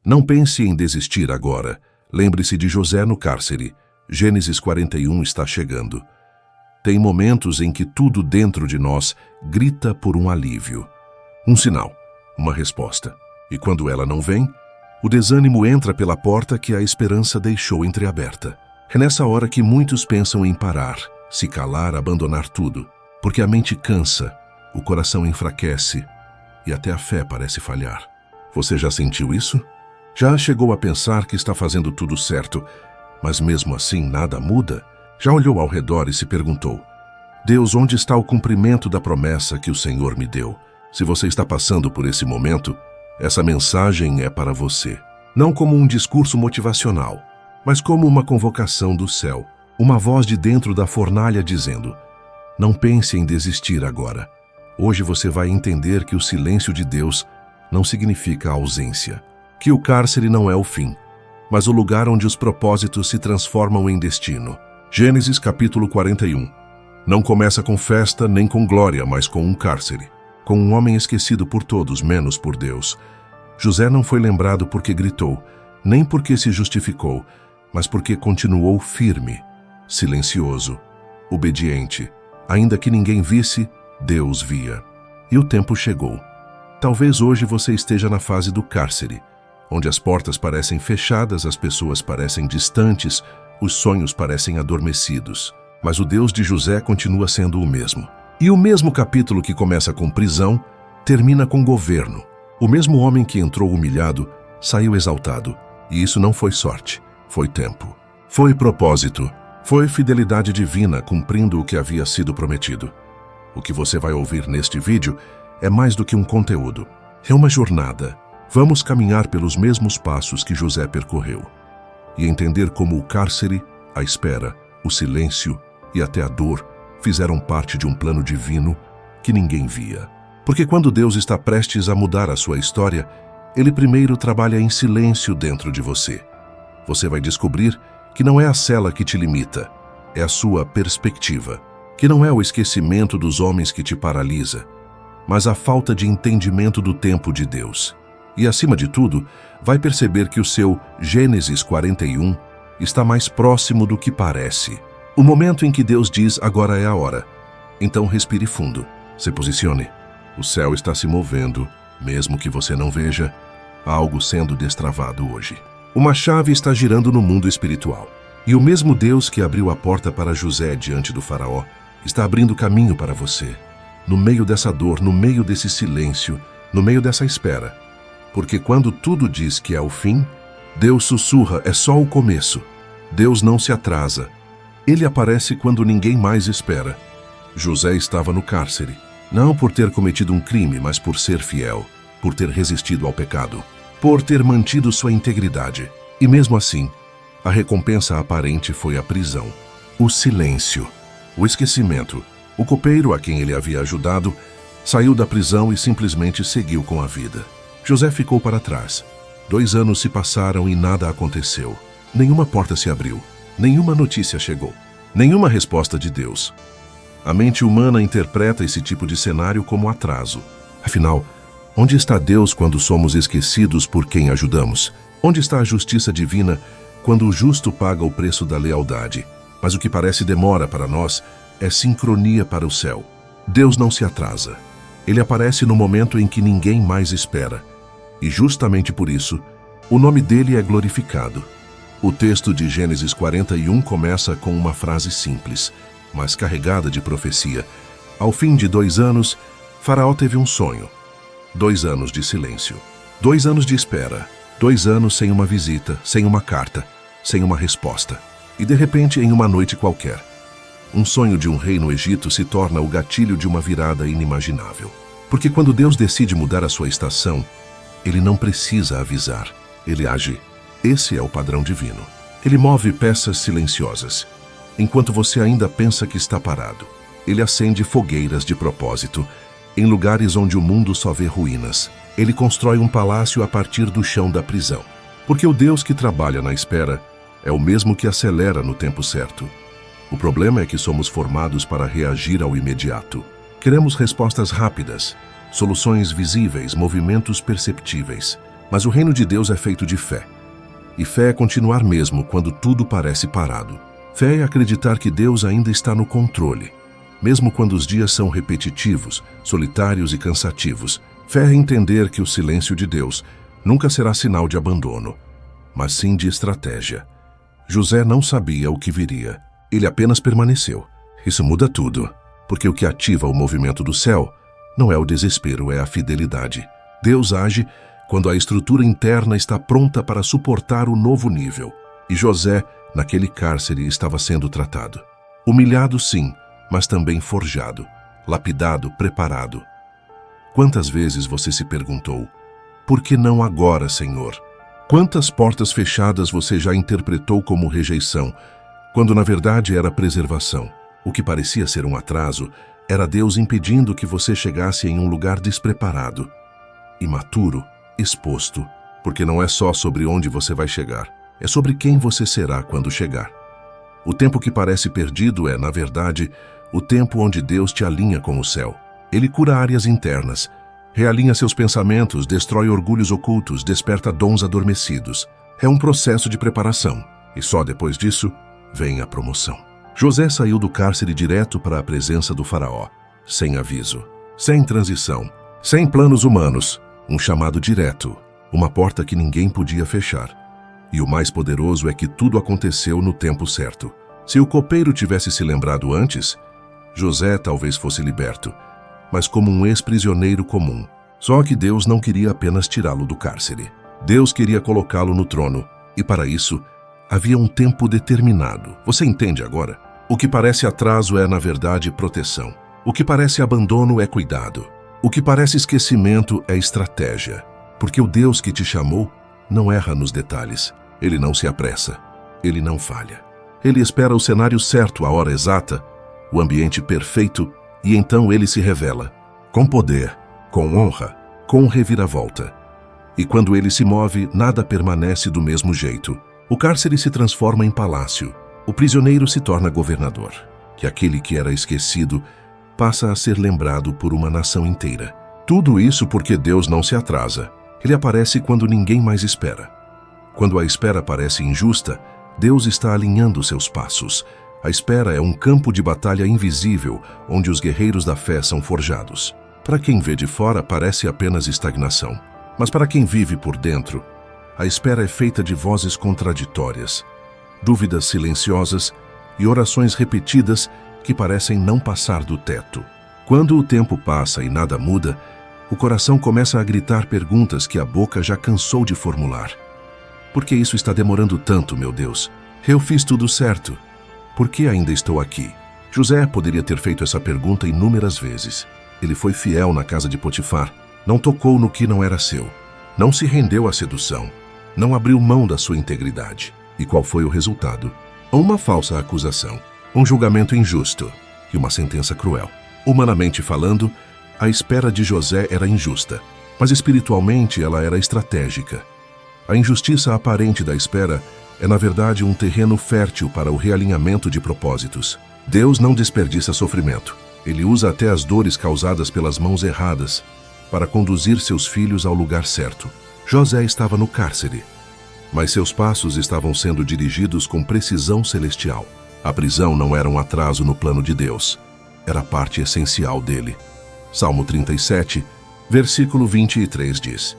Não pense em desistir agora. Lembre-se de José no cárcere. Gênesis 41 está chegando. Tem momentos em que tudo dentro de nós grita por um alívio. Um sinal, uma resposta. E quando ela não vem, o desânimo entra pela porta que a esperança deixou entreaberta. É nessa hora que muitos pensam em parar, se calar, abandonar tudo. Porque a mente cansa, o coração enfraquece e até a fé parece falhar. Você já sentiu isso? Já chegou a pensar que está fazendo tudo certo, mas mesmo assim nada muda? Já olhou ao redor e se perguntou: Deus, onde está o cumprimento da promessa que o Senhor me deu? Se você está passando por esse momento, essa mensagem é para você. Não como um discurso motivacional, mas como uma convocação do céu. Uma voz de dentro da fornalha dizendo: não pense em desistir agora. Hoje você vai entender que o silêncio de Deus não significa ausência. Que o cárcere não é o fim, mas o lugar onde os propósitos se transformam em destino. Gênesis capítulo 41. Não começa com festa nem com glória, mas com um cárcere. Com um homem esquecido por todos, menos por Deus. José não foi lembrado porque gritou, nem porque se justificou, mas porque continuou firme, silencioso, obediente. Ainda que ninguém visse, Deus via. E o tempo chegou. Talvez hoje você esteja na fase do cárcere, onde as portas parecem fechadas, as pessoas parecem distantes, os sonhos parecem adormecidos. Mas o Deus de José continua sendo o mesmo. E o mesmo capítulo que começa com prisão, termina com governo. O mesmo homem que entrou humilhado, saiu exaltado. E isso não foi sorte, foi tempo. Foi propósito. Foi fidelidade divina cumprindo o que havia sido prometido. O que você vai ouvir neste vídeo é mais do que um conteúdo. É uma jornada. Vamos caminhar pelos mesmos passos que José percorreu e entender como o cárcere, a espera, o silêncio e até a dor fizeram parte de um plano divino que ninguém via. Porque quando Deus está prestes a mudar a sua história, Ele primeiro trabalha em silêncio dentro de você. Você vai descobrir que não é a cela que te limita, é a sua perspectiva. Que não é o esquecimento dos homens que te paralisa, mas a falta de entendimento do tempo de Deus. E, acima de tudo, vai perceber que o seu Gênesis 41 está mais próximo do que parece. O momento em que Deus diz: agora é a hora. Então respire fundo, se posicione. O céu está se movendo, mesmo que você não veja, há algo sendo destravado hoje. Uma chave está girando no mundo espiritual. E o mesmo Deus que abriu a porta para José diante do faraó, está abrindo caminho para você. No meio dessa dor, no meio desse silêncio, no meio dessa espera. Porque quando tudo diz que é o fim, Deus sussurra: é só o começo. Deus não se atrasa. Ele aparece quando ninguém mais espera. José estava no cárcere, não por ter cometido um crime, mas por ser fiel, por ter resistido ao pecado, por ter mantido sua integridade. E mesmo assim, a recompensa aparente foi a prisão. O silêncio, o esquecimento. O copeiro a quem ele havia ajudado saiu da prisão e simplesmente seguiu com a vida. José ficou para trás. 2 anos se passaram e nada aconteceu. Nenhuma porta se abriu. Nenhuma notícia chegou. Nenhuma resposta de Deus. A mente humana interpreta esse tipo de cenário como atraso. Afinal, onde está Deus quando somos esquecidos por quem ajudamos? Onde está a justiça divina quando o justo paga o preço da lealdade? Mas o que parece demora para nós é sincronia para o céu. Deus não se atrasa. Ele aparece no momento em que ninguém mais espera. E justamente por isso, o nome dele é glorificado. O texto de Gênesis 41 começa com uma frase simples, mas carregada de profecia. Ao fim de 2 anos, Faraó teve um sonho. 2 anos de silêncio. 2 anos de espera. 2 anos sem uma visita, sem uma carta, sem uma resposta. E de repente, em uma noite qualquer, um sonho de um rei no Egito se torna o gatilho de uma virada inimaginável. Porque quando Deus decide mudar a sua estação, Ele não precisa avisar. Ele age. Esse é o padrão divino. Ele move peças silenciosas. Enquanto você ainda pensa que está parado, Ele acende fogueiras de propósito em lugares onde o mundo só vê ruínas. Ele constrói um palácio a partir do chão da prisão. Porque o Deus que trabalha na espera é o mesmo que acelera no tempo certo. O problema é que somos formados para reagir ao imediato. Queremos respostas rápidas, soluções visíveis, movimentos perceptíveis. Mas o reino de Deus é feito de fé. E fé é continuar mesmo quando tudo parece parado. Fé é acreditar que Deus ainda está no controle, mesmo quando os dias são repetitivos, solitários e cansativos. Fé é entender que o silêncio de Deus nunca será sinal de abandono, mas sim de estratégia. José não sabia o que viria. Ele apenas permaneceu. Isso muda tudo, porque o que ativa o movimento do céu não é o desespero, é a fidelidade. Deus age quando a estrutura interna está pronta para suportar o novo nível. E José, naquele cárcere, estava sendo tratado. Humilhado, sim, mas também forjado, lapidado, preparado. Quantas vezes você se perguntou, por que não agora, Senhor? Quantas portas fechadas você já interpretou como rejeição, quando na verdade era preservação? O que parecia ser um atraso era Deus impedindo que você chegasse em um lugar despreparado, imaturo, exposto, porque não é só sobre onde você vai chegar, é sobre quem você será quando chegar. O tempo que parece perdido é, na verdade, o tempo onde Deus te alinha com o céu. Ele cura áreas internas, realinha seus pensamentos, destrói orgulhos ocultos, desperta dons adormecidos. É um processo de preparação, e só depois disso vem a promoção. José saiu do cárcere direto para a presença do faraó, sem aviso, sem transição, sem planos humanos, um chamado direto, uma porta que ninguém podia fechar. E o mais poderoso é que tudo aconteceu no tempo certo. Se o copeiro tivesse se lembrado antes, José talvez fosse liberto, mas como um ex-prisioneiro comum. Só que Deus não queria apenas tirá-lo do cárcere. Deus queria colocá-lo no trono, e para isso havia um tempo determinado. Você entende agora? O que parece atraso é, na verdade, proteção. O que parece abandono é cuidado. O que parece esquecimento é estratégia. Porque o Deus que te chamou não erra nos detalhes. Ele não se apressa. Ele não falha. Ele espera o cenário certo, a hora exata, o ambiente perfeito, e então ele se revela. Com poder, com honra, com reviravolta. E quando ele se move, nada permanece do mesmo jeito. O cárcere se transforma em palácio. O prisioneiro se torna governador. E aquele que era esquecido passa a ser lembrado por uma nação inteira. Tudo isso porque Deus não se atrasa. Ele aparece quando ninguém mais espera. Quando a espera parece injusta, Deus está alinhando seus passos. A espera é um campo de batalha invisível, onde os guerreiros da fé são forjados. Para quem vê de fora, parece apenas estagnação. Mas para quem vive por dentro, a espera é feita de vozes contraditórias, dúvidas silenciosas e orações repetidas que parecem não passar do teto. Quando o tempo passa e nada muda, o coração começa a gritar perguntas que a boca já cansou de formular. Por que isso está demorando tanto, meu Deus? Eu fiz tudo certo. Por que ainda estou aqui? José poderia ter feito essa pergunta inúmeras vezes. Ele foi fiel na casa de Potifar, não tocou no que não era seu, não se rendeu à sedução, não abriu mão da sua integridade. E qual foi o resultado? Uma falsa acusação, um julgamento injusto e uma sentença cruel. Humanamente falando, a espera de José era injusta, mas espiritualmente ela era estratégica. A injustiça aparente da espera é, na verdade, um terreno fértil para o realinhamento de propósitos. Deus não desperdiça sofrimento. Ele usa até as dores causadas pelas mãos erradas para conduzir seus filhos ao lugar certo. José estava no cárcere, mas seus passos estavam sendo dirigidos com precisão celestial. A prisão não era um atraso no plano de Deus, era parte essencial dele. Salmo 37, versículo 23 diz: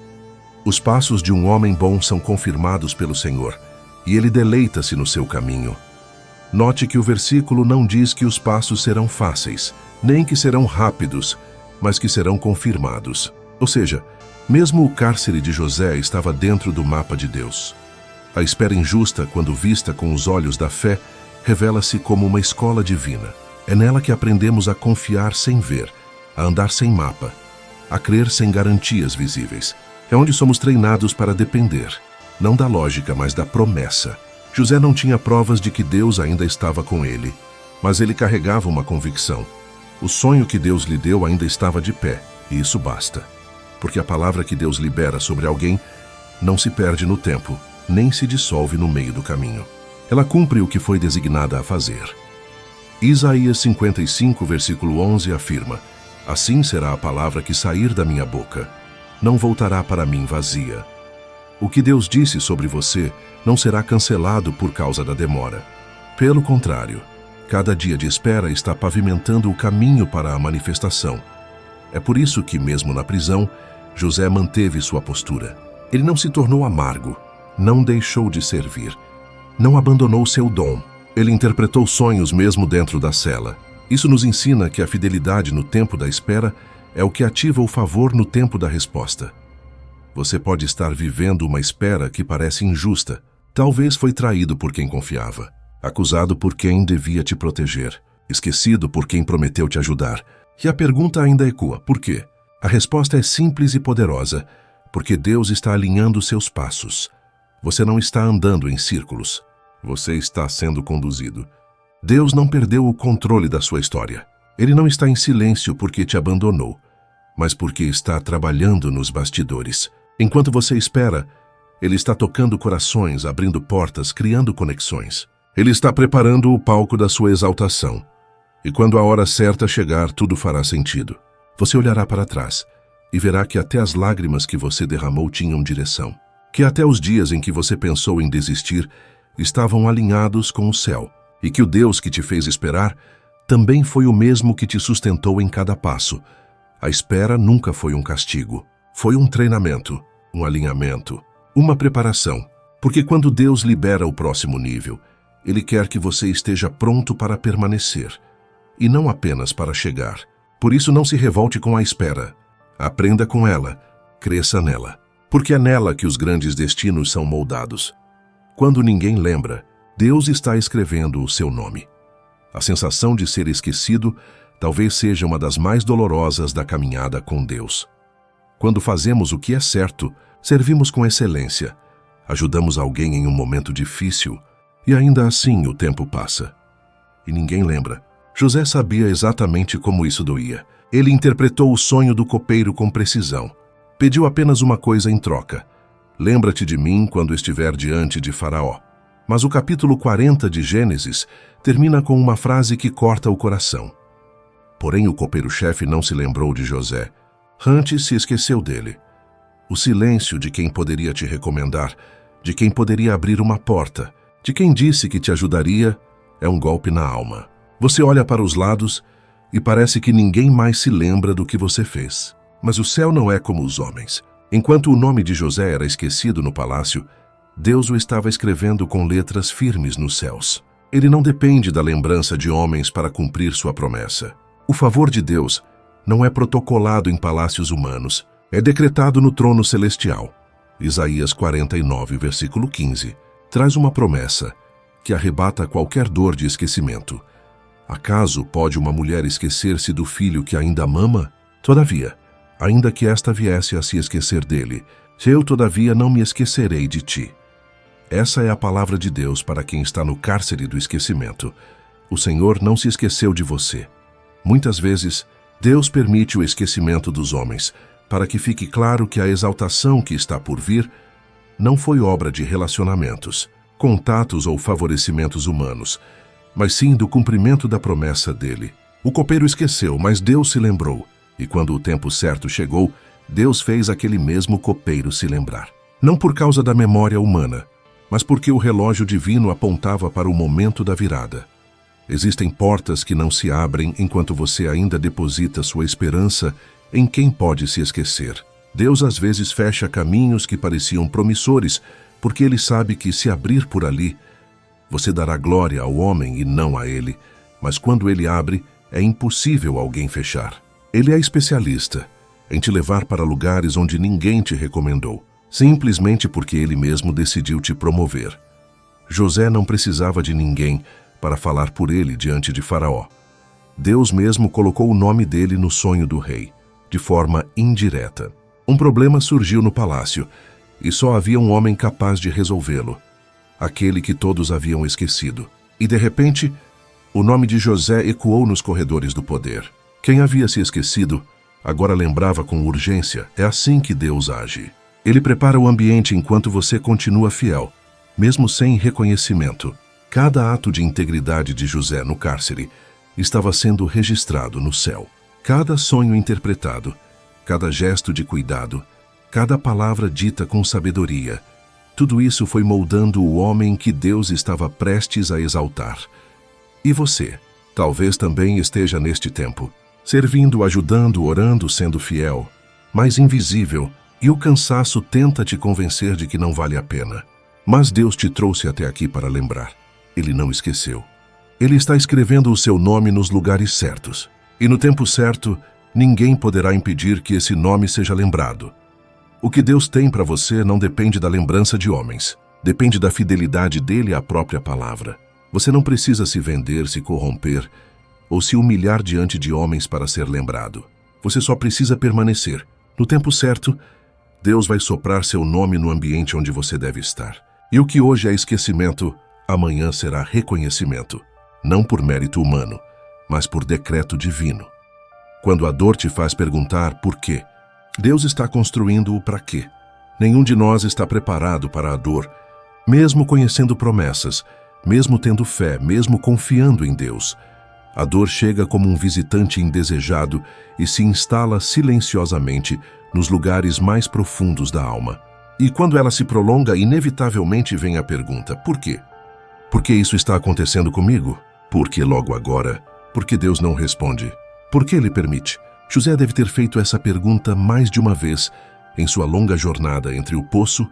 Os passos de um homem bom são confirmados pelo Senhor, e ele deleita-se no seu caminho. Note que o versículo não diz que os passos serão fáceis, nem que serão rápidos, mas que serão confirmados. Ou seja, mesmo o cárcere de José estava dentro do mapa de Deus. A espera injusta, quando vista com os olhos da fé, revela-se como uma escola divina. É nela que aprendemos a confiar sem ver, a andar sem mapa, a crer sem garantias visíveis. É onde somos treinados para depender, não da lógica, mas da promessa. José não tinha provas de que Deus ainda estava com ele, mas ele carregava uma convicção. O sonho que Deus lhe deu ainda estava de pé, e isso basta. Porque a palavra que Deus libera sobre alguém não se perde no tempo, nem se dissolve no meio do caminho. Ela cumpre o que foi designada a fazer. Isaías 55, versículo 11 afirma: Assim será a palavra que sair da minha boca. Não voltará para mim vazia, O que Deus disse sobre você não será cancelado por causa da demora. Pelo contrário, cada dia de espera está pavimentando o caminho para a manifestação. É por isso que, mesmo na prisão, José manteve sua postura. Ele não se tornou amargo, não deixou de servir, não abandonou seu dom. Ele interpretou sonhos mesmo dentro da cela. Isso nos ensina que a fidelidade no tempo da espera é o que ativa o favor no tempo da resposta. Você pode estar vivendo uma espera que parece injusta. Talvez foi traído por quem confiava, acusado por quem devia te proteger, esquecido por quem prometeu te ajudar. E a pergunta ainda ecoa: por quê? A resposta é simples e poderosa: porque Deus está alinhando seus passos. Você não está andando em círculos. Você está sendo conduzido. Deus não perdeu o controle da sua história. Ele não está em silêncio porque te abandonou, mas porque está trabalhando nos bastidores. Enquanto você espera, Ele está tocando corações, abrindo portas, criando conexões. Ele está preparando o palco da sua exaltação. E quando a hora certa chegar, tudo fará sentido. Você olhará para trás e verá que até as lágrimas que você derramou tinham direção. Que até os dias em que você pensou em desistir estavam alinhados com o céu. E que o Deus que te fez esperar também foi o mesmo que te sustentou em cada passo. A espera nunca foi um castigo. Foi um treinamento, um alinhamento, uma preparação. Porque quando Deus libera o próximo nível, Ele quer que você esteja pronto para permanecer, e não apenas para chegar. Por isso, não se revolte com a espera. Aprenda com ela, cresça nela. Porque é nela que os grandes destinos são moldados. Quando ninguém lembra, Deus está escrevendo o seu nome. A sensação de ser esquecido talvez seja uma das mais dolorosas da caminhada com Deus. Quando fazemos o que é certo, servimos com excelência, ajudamos alguém em um momento difícil, e ainda assim o tempo passa. E ninguém lembra. José sabia exatamente como isso doía. Ele interpretou o sonho do copeiro com precisão. Pediu apenas uma coisa em troca: lembra-te de mim quando estiver diante de Faraó. Mas o capítulo 40 de Gênesis termina com uma frase que corta o coração. Porém, o copeiro-chefe não se lembrou de José. Antes se esqueceu dele. O silêncio de quem poderia te recomendar, de quem poderia abrir uma porta, de quem disse que te ajudaria, é um golpe na alma. Você olha para os lados e parece que ninguém mais se lembra do que você fez. Mas o céu não é como os homens. Enquanto o nome de José era esquecido no palácio, Deus o estava escrevendo com letras firmes nos céus. Ele não depende da lembrança de homens para cumprir sua promessa. O favor de Deus não é protocolado em palácios humanos, é decretado no trono celestial. Isaías 49, versículo 15, traz uma promessa que arrebata qualquer dor de esquecimento. Acaso pode uma mulher esquecer-se do filho que ainda mama? Todavia, ainda que esta viesse a se esquecer dele, eu todavia não me esquecerei de ti. Essa é a palavra de Deus para quem está no cárcere do esquecimento. O Senhor não se esqueceu de você. Muitas vezes, Deus permite o esquecimento dos homens, para que fique claro que a exaltação que está por vir não foi obra de relacionamentos, contatos ou favorecimentos humanos, mas sim do cumprimento da promessa dele. O copeiro esqueceu, mas Deus se lembrou, e quando o tempo certo chegou, Deus fez aquele mesmo copeiro se lembrar. Não por causa da memória humana, mas porque o relógio divino apontava para o momento da virada. Existem portas que não se abrem enquanto você ainda deposita sua esperança em quem pode se esquecer. Deus às vezes fecha caminhos que pareciam promissores, porque Ele sabe que se abrir por ali, você dará glória ao homem e não a Ele, mas quando Ele abre, é impossível alguém fechar. Ele é especialista em te levar para lugares onde ninguém te recomendou, simplesmente porque Ele mesmo decidiu te promover. José não precisava de ninguém para falar por ele diante de Faraó. Deus mesmo colocou o nome dele no sonho do rei, de forma indireta. Um problema surgiu no palácio, e só havia um homem capaz de resolvê-lo, aquele que todos haviam esquecido. E de repente, o nome de José ecoou nos corredores do poder. Quem havia se esquecido, agora lembrava com urgência. É assim que Deus age. Ele prepara o ambiente enquanto você continua fiel, mesmo sem reconhecimento. Cada ato de integridade de José no cárcere estava sendo registrado no céu. Cada sonho interpretado, cada gesto de cuidado, cada palavra dita com sabedoria, Tudo isso foi moldando o homem que Deus estava prestes a exaltar. E você, talvez também esteja neste tempo, servindo, ajudando, orando, sendo fiel, mas invisível, e o cansaço tenta te convencer de que não vale a pena. Mas Deus te trouxe até aqui para lembrar. Ele não esqueceu. Ele está escrevendo o seu nome nos lugares certos. E no tempo certo, ninguém poderá impedir que esse nome seja lembrado. O que Deus tem para você não depende da lembrança de homens. Depende da fidelidade dele à própria palavra. Você não precisa se vender, se corromper ou se humilhar diante de homens para ser lembrado. Você só precisa permanecer. No tempo certo, Deus vai soprar seu nome no ambiente onde você deve estar. E o que hoje é esquecimento, amanhã será reconhecimento. Não por mérito humano, mas por decreto divino. Quando a dor te faz perguntar por quê, Deus está construindo o para quê. Nenhum de nós está preparado para a dor, mesmo conhecendo promessas, mesmo tendo fé, mesmo confiando em Deus. A dor chega como um visitante indesejado e se instala silenciosamente nos lugares mais profundos da alma. E quando ela se prolonga, inevitavelmente vem a pergunta: por quê? Por que isso está acontecendo comigo? Por que logo agora? Por que Deus não responde? Por que Ele permite? José deve ter feito essa pergunta mais de uma vez em sua longa jornada entre o poço,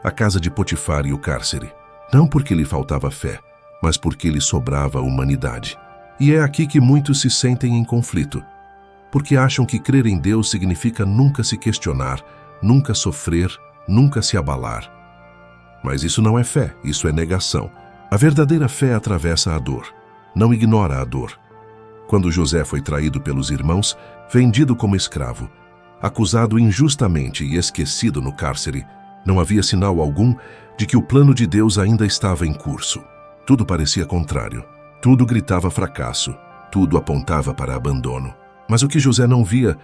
a casa de Potifar e o cárcere. Não porque lhe faltava fé, mas porque lhe sobrava humanidade. E é aqui que muitos se sentem em conflito, porque acham que crer em Deus significa nunca se questionar, nunca sofrer, nunca se abalar. Mas isso não é fé, isso é negação. A verdadeira fé atravessa a dor, não ignora a dor. Quando José foi traído pelos irmãos, vendido como escravo, acusado injustamente e esquecido no cárcere, não havia sinal algum de que o plano de Deus ainda estava em curso. Tudo parecia contrário. Tudo gritava fracasso. Tudo apontava para abandono. Mas o que José não via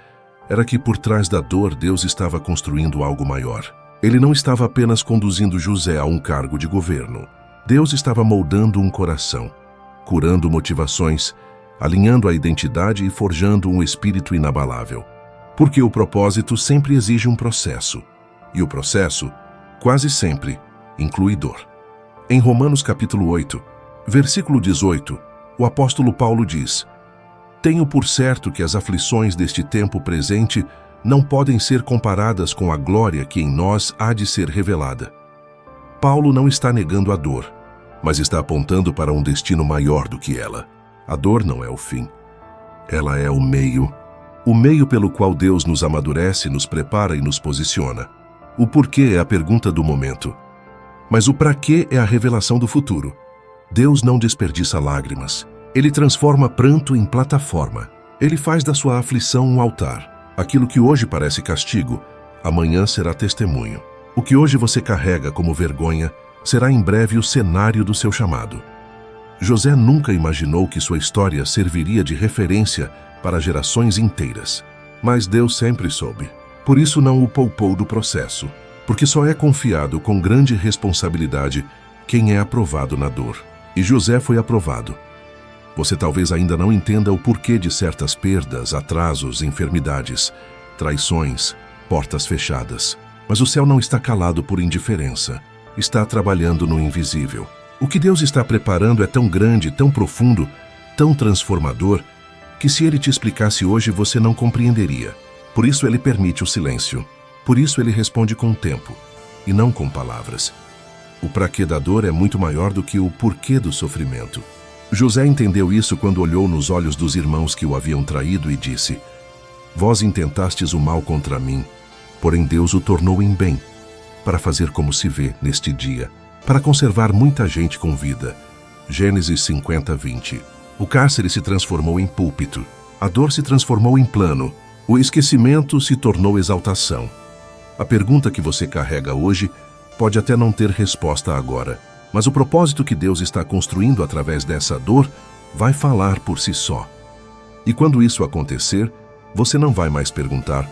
era que por trás da dor Deus estava construindo algo maior. Ele não estava apenas conduzindo José a um cargo de governo. Deus estava moldando um coração, curando motivações, alinhando a identidade e forjando um espírito inabalável. Porque o propósito sempre exige um processo. E o processo, quase sempre, inclui dor. Em Romanos capítulo 8, versículo 18, o apóstolo Paulo diz: tenho por certo que as aflições deste tempo presente não podem ser comparadas com a glória que em nós há de ser revelada. Paulo não está negando a dor, mas está apontando para um destino maior do que ela. A dor não é o fim. Ela é o meio pelo qual Deus nos amadurece, nos prepara e nos posiciona. O porquê é a pergunta do momento, mas o para quê é a revelação do futuro. Deus não desperdiça lágrimas. Ele transforma pranto em plataforma. Ele faz da sua aflição um altar. Aquilo que hoje parece castigo, amanhã será testemunho. O que hoje você carrega como vergonha, será em breve o cenário do seu chamado. José nunca imaginou que sua história serviria de referência para gerações inteiras. Mas Deus sempre soube. Por isso não o poupou do processo, porque só é confiado com grande responsabilidade quem é aprovado na dor. E José foi aprovado. Você talvez ainda não entenda o porquê de certas perdas, atrasos, enfermidades, traições, portas fechadas. Mas o céu não está calado por indiferença. Está trabalhando no invisível. O que Deus está preparando é tão grande, tão profundo, tão transformador, que se Ele te explicasse hoje você não compreenderia. Por isso Ele permite o silêncio. Por isso Ele responde com o tempo, e não com palavras. O para quê da dor é muito maior do que o porquê do sofrimento. José entendeu isso quando olhou nos olhos dos irmãos que o haviam traído e disse: vós intentastes o mal contra mim, porém Deus o tornou em bem, para fazer como se vê neste dia, para conservar muita gente com vida. Gênesis 50:20. O cárcere se transformou em púlpito, a dor se transformou em plano, o esquecimento se tornou exaltação. A pergunta que você carrega hoje pode até não ter resposta agora, mas o propósito que Deus está construindo através dessa dor vai falar por si só. E quando isso acontecer, você não vai mais perguntar: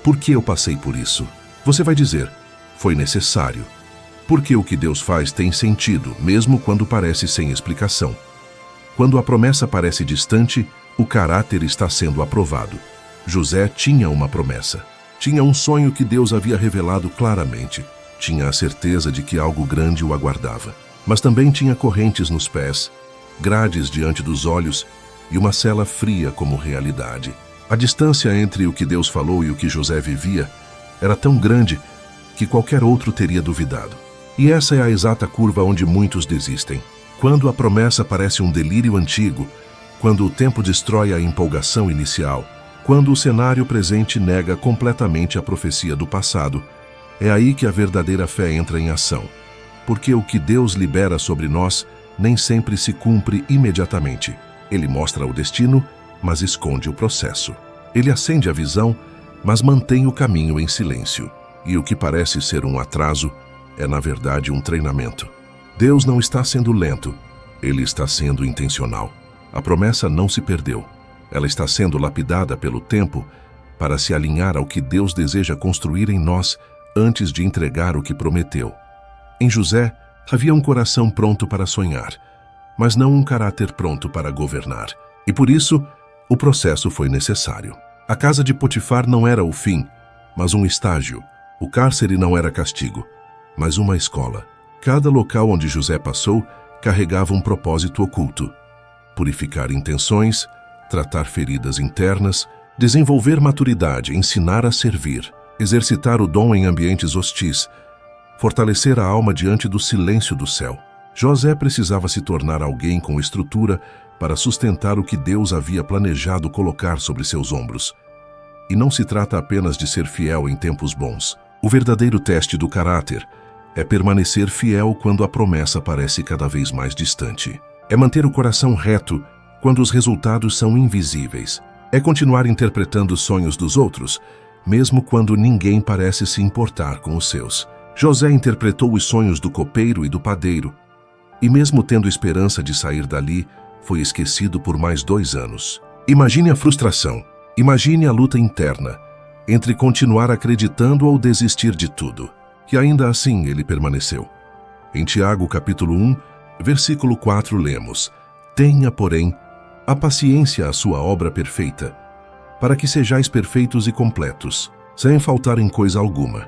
por que eu passei por isso? Você vai dizer: foi necessário. Porque o que Deus faz tem sentido, mesmo quando parece sem explicação. Quando a promessa parece distante, o caráter está sendo aprovado. José tinha uma promessa. Tinha um sonho que Deus havia revelado claramente. Tinha a certeza de que algo grande o aguardava. Mas também tinha correntes nos pés, grades diante dos olhos e uma cela fria como realidade. A distância entre o que Deus falou e o que José vivia era tão grande que qualquer outro teria duvidado. E essa é a exata curva onde muitos desistem. Quando a promessa parece um delírio antigo, quando o tempo destrói a empolgação inicial, quando o cenário presente nega completamente a profecia do passado, é aí que a verdadeira fé entra em ação. Porque o que Deus libera sobre nós nem sempre se cumpre imediatamente. Ele mostra o destino, mas esconde o processo. Ele acende a visão, mas mantém o caminho em silêncio. E o que parece ser um atraso é, na verdade, um treinamento. Deus não está sendo lento, ele está sendo intencional. A promessa não se perdeu. Ela está sendo lapidada pelo tempo para se alinhar ao que Deus deseja construir em nós antes de entregar o que prometeu. Em José, havia um coração pronto para sonhar, mas não um caráter pronto para governar. E por isso, o processo foi necessário. A casa de Potifar não era o fim, mas um estágio. O cárcere não era castigo, mas uma escola. Cada local onde José passou carregava um propósito oculto: purificar intenções, tratar feridas internas, desenvolver maturidade, ensinar a servir, exercitar o dom em ambientes hostis, fortalecer a alma diante do silêncio do céu. José precisava se tornar alguém com estrutura para sustentar o que Deus havia planejado colocar sobre seus ombros. E não se trata apenas de ser fiel em tempos bons. O verdadeiro teste do caráter é permanecer fiel quando a promessa parece cada vez mais distante. É manter o coração reto quando os resultados são invisíveis. É continuar interpretando os sonhos dos outros, mesmo quando ninguém parece se importar com os seus. José interpretou os sonhos do copeiro e do padeiro, e mesmo tendo esperança de sair dali, foi esquecido por mais 2 anos. Imagine a frustração, imagine a luta interna, entre continuar acreditando ou desistir de tudo. E ainda assim ele permaneceu. Em Tiago capítulo 1, versículo 4 lemos: Tenha, porém, a paciência a sua obra perfeita, para que sejais perfeitos e completos, sem faltar em coisa alguma.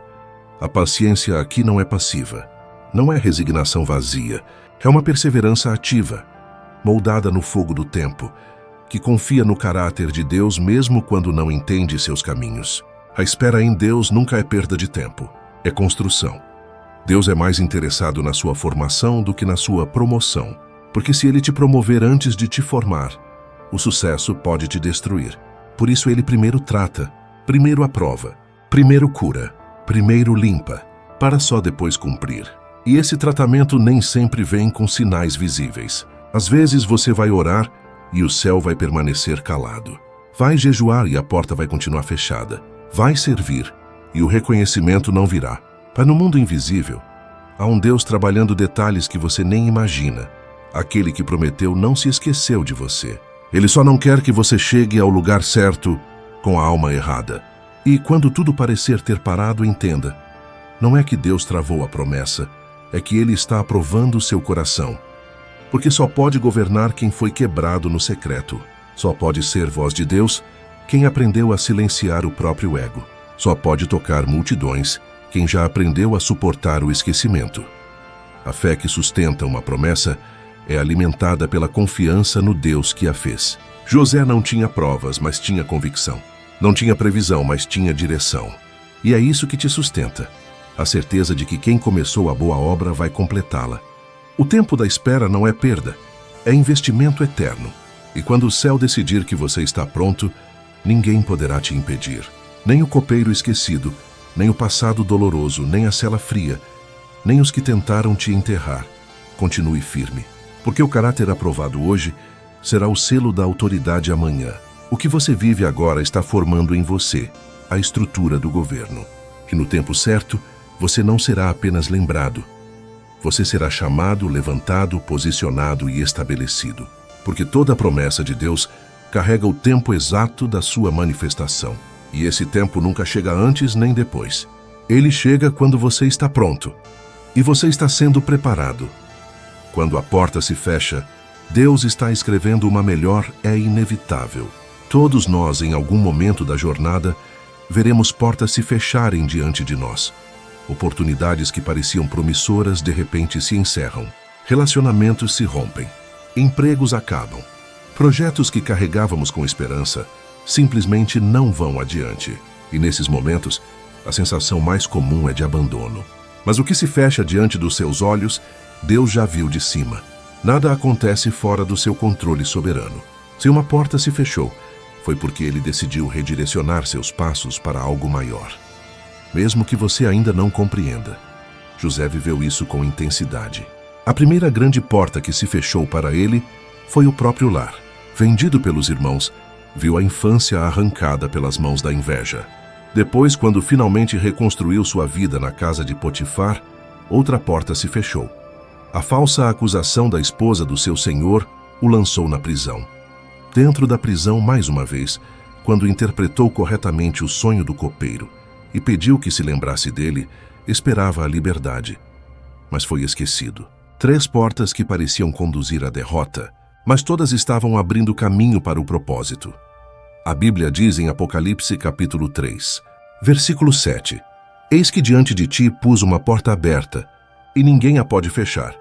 A paciência aqui não é passiva, não é resignação vazia, é uma perseverança ativa, moldada no fogo do tempo, que confia no caráter de Deus mesmo quando não entende seus caminhos. A espera em Deus nunca é perda de tempo, é construção. Deus é mais interessado na sua formação do que na sua promoção, porque se Ele te promover antes de te formar, o sucesso pode te destruir. Por isso Ele primeiro trata, primeiro aprova, primeiro cura, primeiro limpa, para só depois cumprir. E esse tratamento nem sempre vem com sinais visíveis. Às vezes você vai orar e o céu vai permanecer calado. Vai jejuar e a porta vai continuar fechada. Vai servir e o reconhecimento não virá. Mas no mundo invisível, há um Deus trabalhando detalhes que você nem imagina. Aquele que prometeu não se esqueceu de você. Ele só não quer que você chegue ao lugar certo com a alma errada. E quando tudo parecer ter parado, entenda: não é que Deus travou a promessa, é que Ele está aprovando o seu coração. Porque só pode governar quem foi quebrado no secreto. Só pode ser voz de Deus quem aprendeu a silenciar o próprio ego. Só pode tocar multidões quem já aprendeu a suportar o esquecimento. A fé que sustenta uma promessa é alimentada pela confiança no Deus que a fez. José não tinha provas, mas tinha convicção. Não tinha previsão, mas tinha direção. E é isso que te sustenta. A certeza de que quem começou a boa obra vai completá-la. O tempo da espera não é perda, é investimento eterno. E quando o céu decidir que você está pronto, ninguém poderá te impedir. Nem o copeiro esquecido, nem o passado doloroso, nem a cela fria, nem os que tentaram te enterrar. Continue firme, porque o caráter aprovado hoje será o selo da autoridade amanhã. O que você vive agora está formando em você a estrutura do governo. E no tempo certo, você não será apenas lembrado. Você será chamado, levantado, posicionado e estabelecido. Porque toda a promessa de Deus carrega o tempo exato da sua manifestação. E esse tempo nunca chega antes nem depois. Ele chega quando você está pronto. E você está sendo preparado. Quando a porta se fecha, Deus está escrevendo uma melhor, é inevitável. Todos nós, em algum momento da jornada, veremos portas se fecharem diante de nós. Oportunidades que pareciam promissoras de repente se encerram. Relacionamentos se rompem. Empregos acabam. Projetos que carregávamos com esperança simplesmente não vão adiante. E nesses momentos, a sensação mais comum é de abandono. Mas o que se fecha diante dos seus olhos, Deus já viu de cima. Nada acontece fora do seu controle soberano. Se uma porta se fechou, foi porque ele decidiu redirecionar seus passos para algo maior. Mesmo que você ainda não compreenda, José viveu isso com intensidade. A primeira grande porta que se fechou para ele foi o próprio lar. Vendido pelos irmãos, viu a infância arrancada pelas mãos da inveja. Depois, quando finalmente reconstruiu sua vida na casa de Potifar, outra porta se fechou. A falsa acusação da esposa do seu senhor o lançou na prisão. Dentro da prisão, mais uma vez, quando interpretou corretamente o sonho do copeiro e pediu que se lembrasse dele, esperava a liberdade. Mas foi esquecido. 3 portas que pareciam conduzir à derrota, mas todas estavam abrindo caminho para o propósito. A Bíblia diz em Apocalipse capítulo 3, versículo 7, Eis que diante de ti pus uma porta aberta, e ninguém a pode fechar.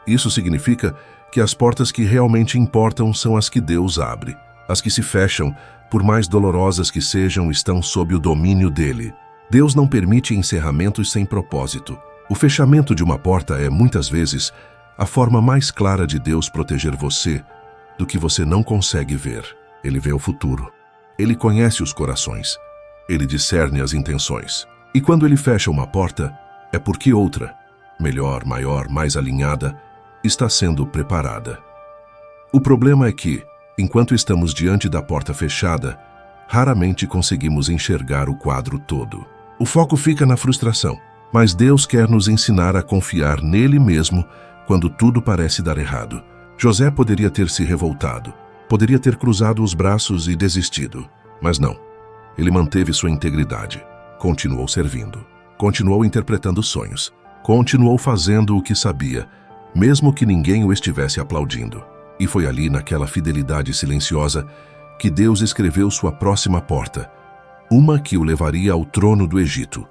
Isso significa que as portas que realmente importam são as que Deus abre. As que se fecham, por mais dolorosas que sejam, estão sob o domínio dele. Deus não permite encerramentos sem propósito. O fechamento de uma porta é, muitas vezes, a forma mais clara de Deus proteger você do que você não consegue ver. Ele vê o futuro. Ele conhece os corações. Ele discerne as intenções. E quando ele fecha uma porta, é porque outra, melhor, maior, mais alinhada, está sendo preparada. O problema é que, enquanto estamos diante da porta fechada, raramente conseguimos enxergar o quadro todo. O foco fica na frustração, mas Deus quer nos ensinar a confiar nele mesmo quando tudo parece dar errado. José poderia ter se revoltado, poderia ter cruzado os braços e desistido, mas não. Ele manteve sua integridade, continuou servindo, continuou interpretando sonhos, continuou fazendo o que sabia, mesmo que ninguém o estivesse aplaudindo. E foi ali, naquela fidelidade silenciosa, que Deus escreveu sua próxima porta, uma que o levaria ao trono do Egito.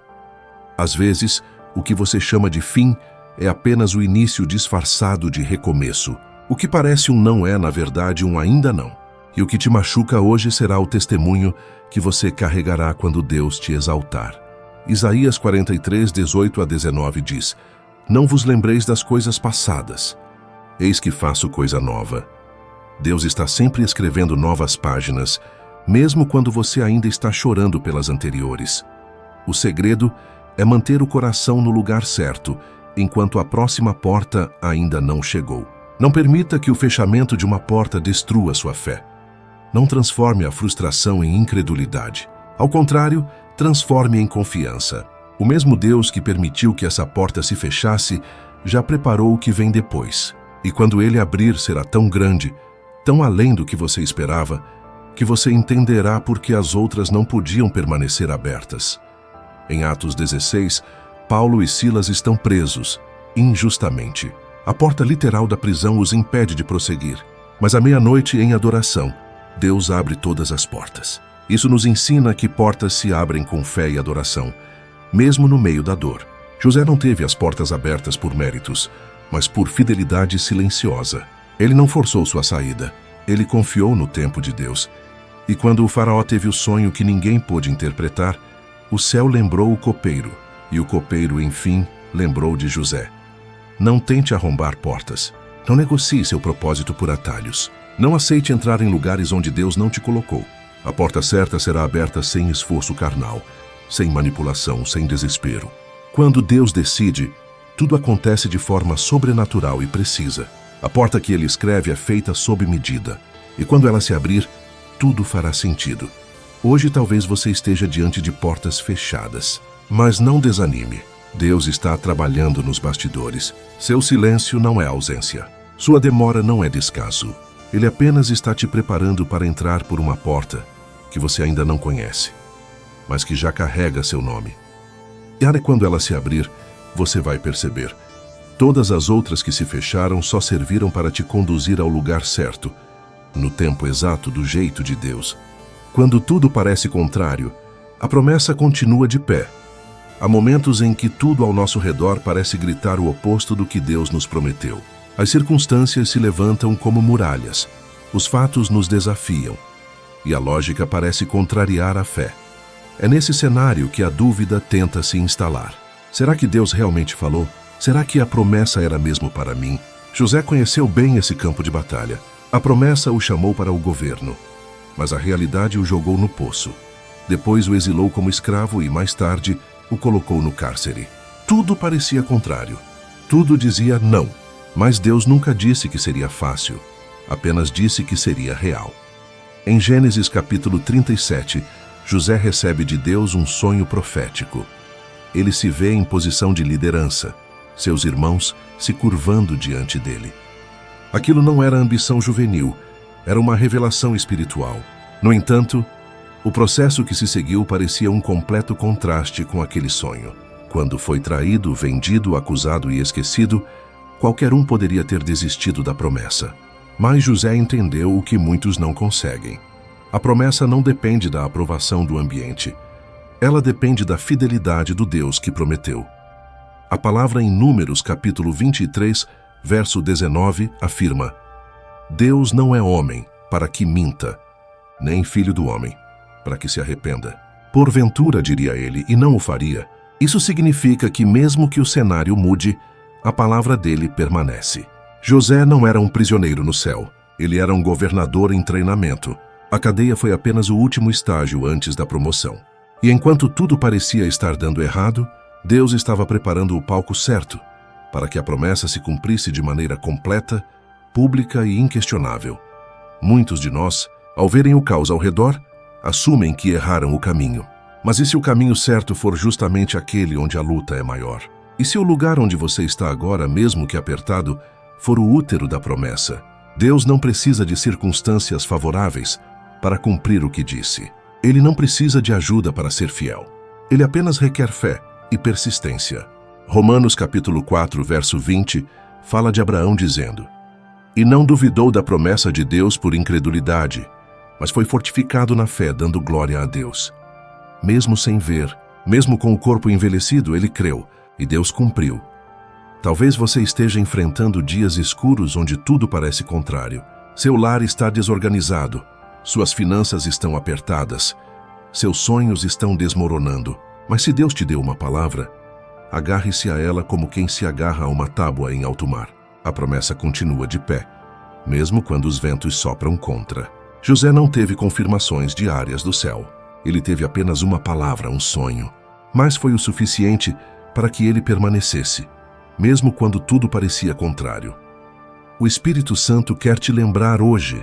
Às vezes, o que você chama de fim é apenas o início disfarçado de recomeço. O que parece um não é, na verdade, um ainda não. E o que te machuca hoje será o testemunho que você carregará quando Deus te exaltar. Isaías 43, 18 a 19 diz, Não vos lembreis das coisas passadas. Eis que faço coisa nova. Deus está sempre escrevendo novas páginas, mesmo quando você ainda está chorando pelas anteriores. O segredo é manter o coração no lugar certo, enquanto a próxima porta ainda não chegou. Não permita que o fechamento de uma porta destrua sua fé. Não transforme a frustração em incredulidade. Ao contrário, transforme em confiança. O mesmo Deus que permitiu que essa porta se fechasse, já preparou o que vem depois. E quando ele abrir, será tão grande, tão além do que você esperava, que você entenderá por que as outras não podiam permanecer abertas. Em Atos 16, Paulo e Silas estão presos, injustamente. A porta literal da prisão os impede de prosseguir, mas à meia-noite, em adoração, Deus abre todas as portas. Isso nos ensina que portas se abrem com fé e adoração, mesmo no meio da dor. José não teve as portas abertas por méritos, mas por fidelidade silenciosa. Ele não forçou sua saída, ele confiou no tempo de Deus. E quando o faraó teve o sonho que ninguém pôde interpretar, o céu lembrou o copeiro, e o copeiro, enfim, lembrou de José. Não tente arrombar portas. Não negocie seu propósito por atalhos. Não aceite entrar em lugares onde Deus não te colocou. A porta certa será aberta sem esforço carnal, sem manipulação, sem desespero. Quando Deus decide, tudo acontece de forma sobrenatural e precisa. A porta que ele escreve é feita sob medida, e quando ela se abrir, tudo fará sentido. Hoje talvez você esteja diante de portas fechadas, mas não desanime. Deus está trabalhando nos bastidores. Seu silêncio não é ausência. Sua demora não é descaso. Ele apenas está te preparando para entrar por uma porta que você ainda não conhece, mas que já carrega seu nome. E quando ela se abrir, você vai perceber. Todas as outras que se fecharam só serviram para te conduzir ao lugar certo, no tempo exato do jeito de Deus. Quando tudo parece contrário, a promessa continua de pé. Há momentos em que tudo ao nosso redor parece gritar o oposto do que Deus nos prometeu. As circunstâncias se levantam como muralhas, os fatos nos desafiam, e a lógica parece contrariar a fé. É nesse cenário que a dúvida tenta se instalar. Será que Deus realmente falou? Será que a promessa era mesmo para mim? José conheceu bem esse campo de batalha. A promessa o chamou para o governo, mas a realidade o jogou no poço. Depois o exilou como escravo e, mais tarde, o colocou no cárcere. Tudo parecia contrário. Tudo dizia não. Mas Deus nunca disse que seria fácil. Apenas disse que seria real. Em Gênesis capítulo 37, José recebe de Deus um sonho profético. Ele se vê em posição de liderança, seus irmãos se curvando diante dele. Aquilo não era ambição juvenil, era uma revelação espiritual. No entanto, o processo que se seguiu parecia um completo contraste com aquele sonho. Quando foi traído, vendido, acusado e esquecido, qualquer um poderia ter desistido da promessa. Mas José entendeu o que muitos não conseguem. A promessa não depende da aprovação do ambiente. Ela depende da fidelidade do Deus que prometeu. A palavra em Números, capítulo 23, verso 19, afirma: Deus não é homem para que minta, nem filho do homem para que se arrependa. Porventura, diria ele, e não o faria. Isso significa que mesmo que o cenário mude, a palavra dele permanece. José não era um prisioneiro no céu. Ele era um governador em treinamento. A cadeia foi apenas o último estágio antes da promoção. E enquanto tudo parecia estar dando errado, Deus estava preparando o palco certo para que a promessa se cumprisse de maneira completa, pública e inquestionável. Muitos de nós, ao verem o caos ao redor, assumem que erraram o caminho. Mas e se o caminho certo for justamente aquele onde a luta é maior? E se o lugar onde você está agora, mesmo que apertado, for o útero da promessa? Deus não precisa de circunstâncias favoráveis para cumprir o que disse. Ele não precisa de ajuda para ser fiel. Ele apenas requer fé e persistência. Romanos capítulo 4, verso 20, fala de Abraão dizendo: E não duvidou da promessa de Deus por incredulidade, mas foi fortificado na fé, dando glória a Deus. Mesmo sem ver, mesmo com o corpo envelhecido, ele creu, e Deus cumpriu. Talvez você esteja enfrentando dias escuros onde tudo parece contrário. Seu lar está desorganizado, suas finanças estão apertadas, seus sonhos estão desmoronando. Mas se Deus te deu uma palavra, agarre-se a ela como quem se agarra a uma tábua em alto mar. A promessa continua de pé, mesmo quando os ventos sopram contra. José não teve confirmações diárias do céu. Ele teve apenas uma palavra, um sonho. Mas foi o suficiente para que ele permanecesse, mesmo quando tudo parecia contrário. O Espírito Santo quer te lembrar hoje: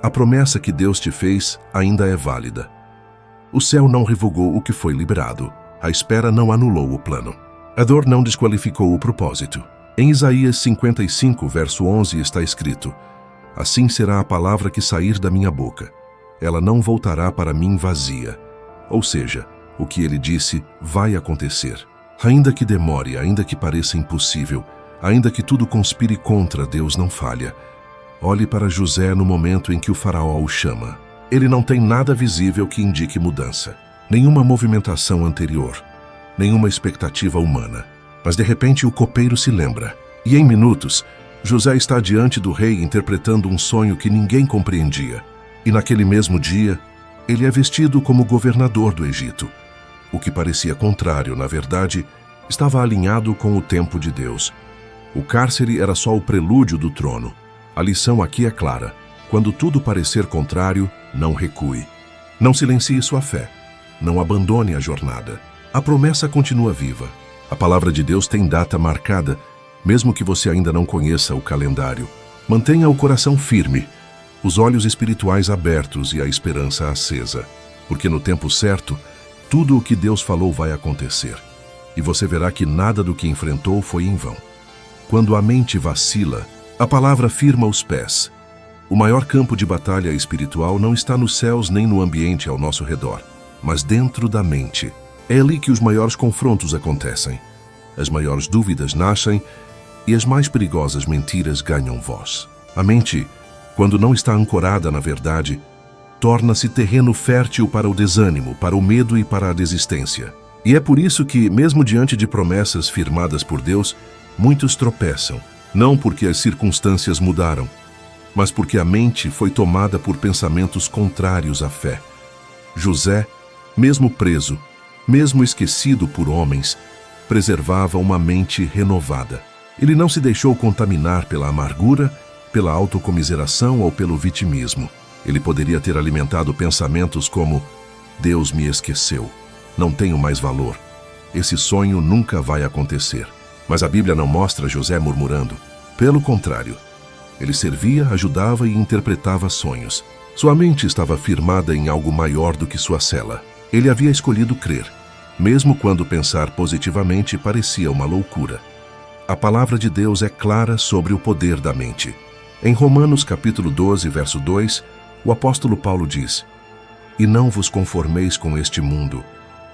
a promessa que Deus te fez ainda é válida. O céu não revogou o que foi liberado. A espera não anulou o plano. A dor não desqualificou o propósito. Em Isaías 55, verso 11, está escrito: Assim será a palavra que sair da minha boca. Ela não voltará para mim vazia. Ou seja, o que ele disse vai acontecer. Ainda que demore, ainda que pareça impossível, ainda que tudo conspire contra, Deus não falha. Olhe para José no momento em que o faraó o chama. Ele não tem nada visível que indique mudança. Nenhuma movimentação anterior. Nenhuma expectativa humana. Mas de repente o copeiro se lembra. E em minutos, José está diante do rei interpretando um sonho que ninguém compreendia. E naquele mesmo dia, ele é vestido como governador do Egito. O que parecia contrário, na verdade, estava alinhado com o tempo de Deus. O cárcere era só o prelúdio do trono. A lição aqui é clara: quando tudo parecer contrário, não recue. Não silencie sua fé. Não abandone a jornada. A promessa continua viva. A palavra de Deus tem data marcada, mesmo que você ainda não conheça o calendário. Mantenha o coração firme, os olhos espirituais abertos e a esperança acesa, porque no tempo certo, tudo o que Deus falou vai acontecer, e você verá que nada do que enfrentou foi em vão. Quando a mente vacila, a palavra firma os pés. O maior campo de batalha espiritual não está nos céus nem no ambiente ao nosso redor, mas dentro da mente. É ali que os maiores confrontos acontecem, as maiores dúvidas nascem e as mais perigosas mentiras ganham voz. A mente, quando não está ancorada na verdade, torna-se terreno fértil para o desânimo, para o medo e para a desistência. E é por isso que, mesmo diante de promessas firmadas por Deus, muitos tropeçam, não porque as circunstâncias mudaram, mas porque a mente foi tomada por pensamentos contrários à fé. José, mesmo preso, mesmo esquecido por homens, preservava uma mente renovada. Ele não se deixou contaminar pela amargura, pela autocomiseração ou pelo vitimismo. Ele poderia ter alimentado pensamentos como: Deus me esqueceu, não tenho mais valor, esse sonho nunca vai acontecer. Mas a Bíblia não mostra José murmurando. Pelo contrário, ele servia, ajudava e interpretava sonhos. Sua mente estava firmada em algo maior do que sua cela. Ele havia escolhido crer, mesmo quando pensar positivamente parecia uma loucura. A palavra de Deus é clara sobre o poder da mente. Em Romanos capítulo 12, verso 2, o apóstolo Paulo diz: E não vos conformeis com este mundo,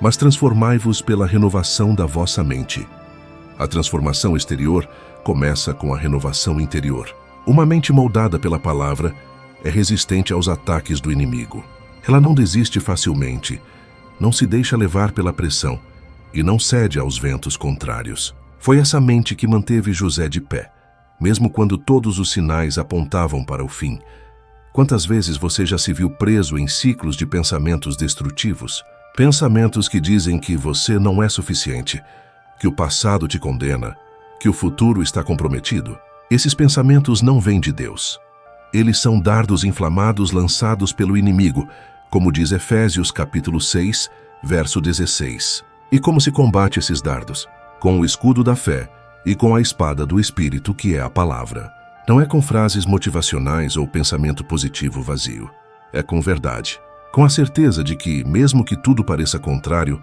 mas transformai-vos pela renovação da vossa mente. A transformação exterior começa com a renovação interior. Uma mente moldada pela palavra é resistente aos ataques do inimigo. Ela não desiste facilmente, não se deixa levar pela pressão e não cede aos ventos contrários. Foi essa mente que manteve José de pé, mesmo quando todos os sinais apontavam para o fim. Quantas vezes você já se viu preso em ciclos de pensamentos destrutivos? Pensamentos que dizem que você não é suficiente, que o passado te condena, que o futuro está comprometido. Esses pensamentos não vêm de Deus. Eles são dardos inflamados lançados pelo inimigo, como diz Efésios capítulo 6, verso 16. E como se combate esses dardos? Com o escudo da fé e com a espada do Espírito, que é a palavra. Não é com frases motivacionais ou pensamento positivo vazio. É com verdade. Com a certeza de que, mesmo que tudo pareça contrário,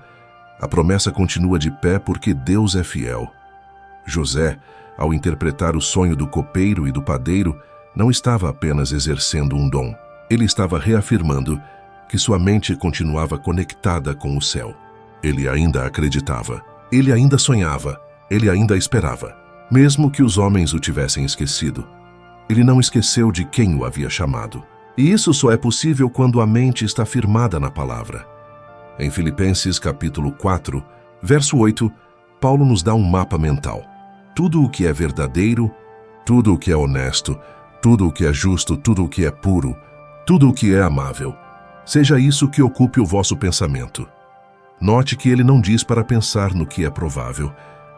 a promessa continua de pé porque Deus é fiel. José, ao interpretar o sonho do copeiro e do padeiro, não estava apenas exercendo um dom. Ele estava reafirmando que sua mente continuava conectada com o céu. Ele ainda acreditava. Ele ainda sonhava. Ele ainda esperava. Mesmo que os homens o tivessem esquecido, ele não esqueceu de quem o havia chamado. E isso só é possível quando a mente está firmada na palavra. Em Filipenses capítulo 4, verso 8, Paulo nos dá um mapa mental. Tudo o que é verdadeiro, tudo o que é honesto, tudo o que é justo, tudo o que é puro, tudo o que é amável, seja isso que ocupe o vosso pensamento. Note que ele não diz para pensar no que é provável,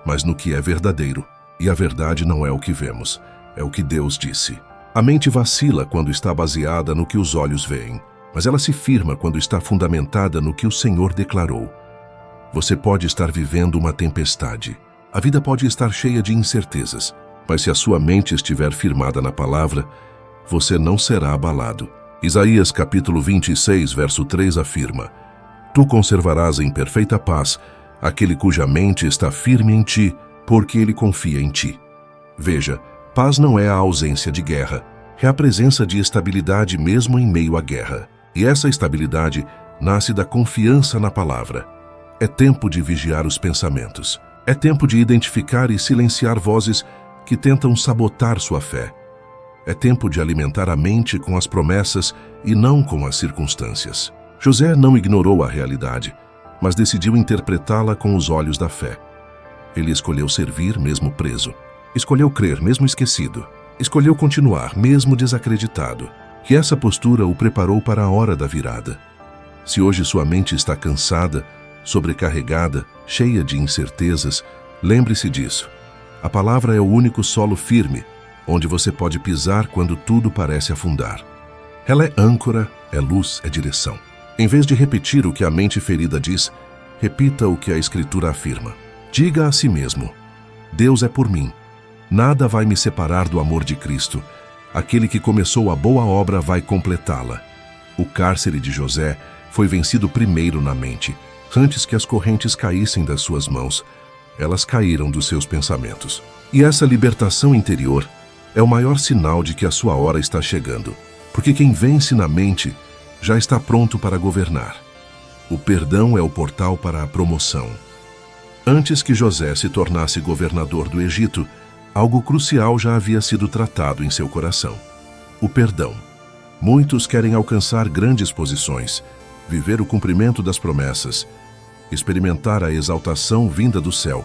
mas no que é verdadeiro. E a verdade não é o que vemos, é o que Deus disse. A mente vacila quando está baseada no que os olhos veem, mas ela se firma quando está fundamentada no que o Senhor declarou. Você pode estar vivendo uma tempestade. A vida pode estar cheia de incertezas, mas se a sua mente estiver firmada na palavra, você não será abalado. Isaías capítulo 26, verso 3 afirma: Tu conservarás em perfeita paz aquele cuja mente está firme em ti, porque ele confia em ti. Veja, paz não é a ausência de guerra, é a presença de estabilidade mesmo em meio à guerra. E essa estabilidade nasce da confiança na palavra. É tempo de vigiar os pensamentos. É tempo de identificar e silenciar vozes que tentam sabotar sua fé. É tempo de alimentar a mente com as promessas e não com as circunstâncias. José não ignorou a realidade, mas decidiu interpretá-la com os olhos da fé. Ele escolheu servir mesmo preso. Escolheu crer mesmo esquecido. Escolheu continuar mesmo desacreditado. Que essa postura o preparou para a hora da virada. Se hoje sua mente está cansada, sobrecarregada, cheia de incertezas, lembre-se disso. A palavra é o único solo firme, onde você pode pisar quando tudo parece afundar. Ela é âncora, é luz, é direção. Em vez de repetir o que a mente ferida diz, repita o que a Escritura afirma. Diga a si mesmo: Deus é por mim. Nada vai me separar do amor de Cristo. Aquele que começou a boa obra vai completá-la. O cárcere de José foi vencido primeiro na mente. Antes que as correntes caíssem das suas mãos, elas caíram dos seus pensamentos. E essa libertação interior é o maior sinal de que a sua hora está chegando. Porque quem vence na mente já está pronto para governar. O perdão é o portal para a promoção. Antes que José se tornasse governador do Egito, algo crucial já havia sido tratado em seu coração: o perdão. Muitos querem alcançar grandes posições, viver o cumprimento das promessas experimentar a exaltação vinda do céu,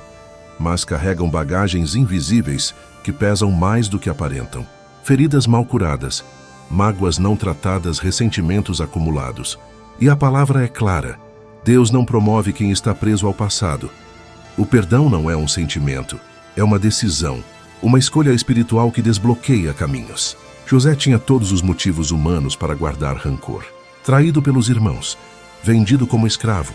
mas carregam bagagens invisíveis que pesam mais do que aparentam. Feridas mal curadas, mágoas não tratadas, ressentimentos acumulados. E a palavra é clara: Deus não promove quem está preso ao passado. O perdão não é um sentimento, é uma decisão, uma escolha espiritual que desbloqueia caminhos. José tinha todos os motivos humanos para guardar rancor. Traído pelos irmãos, vendido como escravo,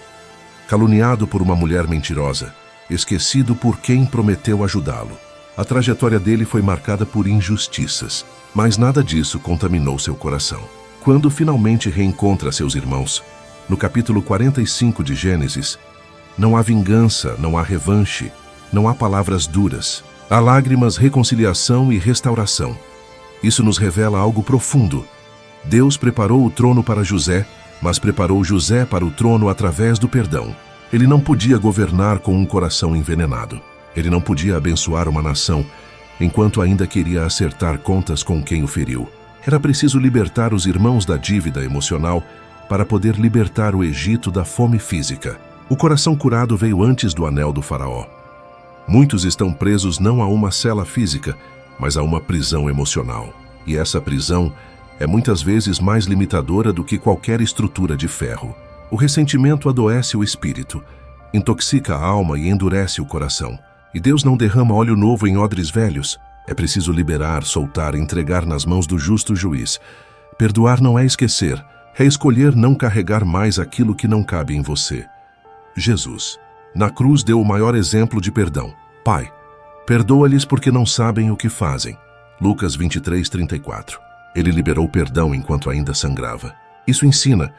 caluniado por uma mulher mentirosa, esquecido por quem prometeu ajudá-lo. A trajetória dele foi marcada por injustiças, mas nada disso contaminou seu coração. Quando finalmente reencontra seus irmãos, no capítulo 45 de Gênesis, não há vingança, não há revanche, não há palavras duras. Há lágrimas, reconciliação e restauração. Isso nos revela algo profundo. Deus preparou o trono para José, mas preparou José para o trono através do perdão. Ele não podia governar com um coração envenenado. Ele não podia abençoar uma nação enquanto ainda queria acertar contas com quem o feriu. Era preciso libertar os irmãos da dívida emocional para poder libertar o Egito da fome física. O coração curado veio antes do anel do faraó. Muitos estão presos não a uma cela física, mas a uma prisão emocional. E essa prisão é muitas vezes mais limitadora do que qualquer estrutura de ferro. O ressentimento adoece o espírito, intoxica a alma e endurece o coração. E Deus não derrama óleo novo em odres velhos. É preciso liberar, soltar, entregar nas mãos do justo juiz. Perdoar não é esquecer, é escolher não carregar mais aquilo que não cabe em você. Jesus, na cruz, deu o maior exemplo de perdão. Pai, perdoa-lhes porque não sabem o que fazem. Lucas 23:34. Ele liberou perdão enquanto ainda sangrava. Isso ensina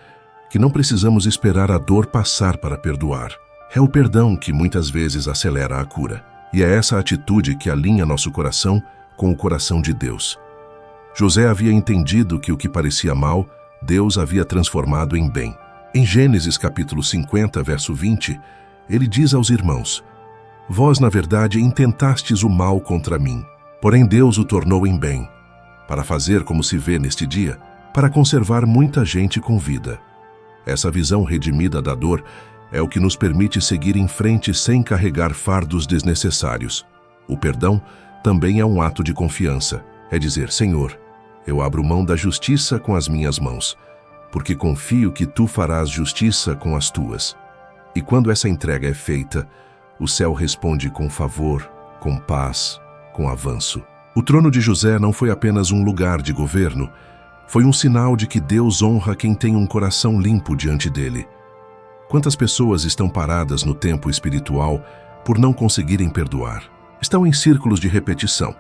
que não precisamos esperar a dor passar para perdoar. É o perdão que muitas vezes acelera a cura. E é essa atitude que alinha nosso coração com o coração de Deus. José havia entendido que o que parecia mal, Deus havia transformado em bem. Em Gênesis capítulo 50, verso 20, ele diz aos irmãos: Vós, na verdade, intentastes o mal contra mim, porém Deus o tornou em bem, para fazer como se vê neste dia, para conservar muita gente com vida. Essa visão redimida da dor é o que nos permite seguir em frente sem carregar fardos desnecessários. O perdão também é um ato de confiança. É dizer: Senhor, eu abro mão da justiça com as minhas mãos, porque confio que Tu farás justiça com as Tuas. E quando essa entrega é feita, o céu responde com favor, com paz, com avanço. O trono de José não foi apenas um lugar de governo, foi um sinal de que Deus honra quem tem um coração limpo diante dele. Quantas pessoas estão paradas no tempo espiritual por não conseguirem perdoar? Estão em círculos de repetição,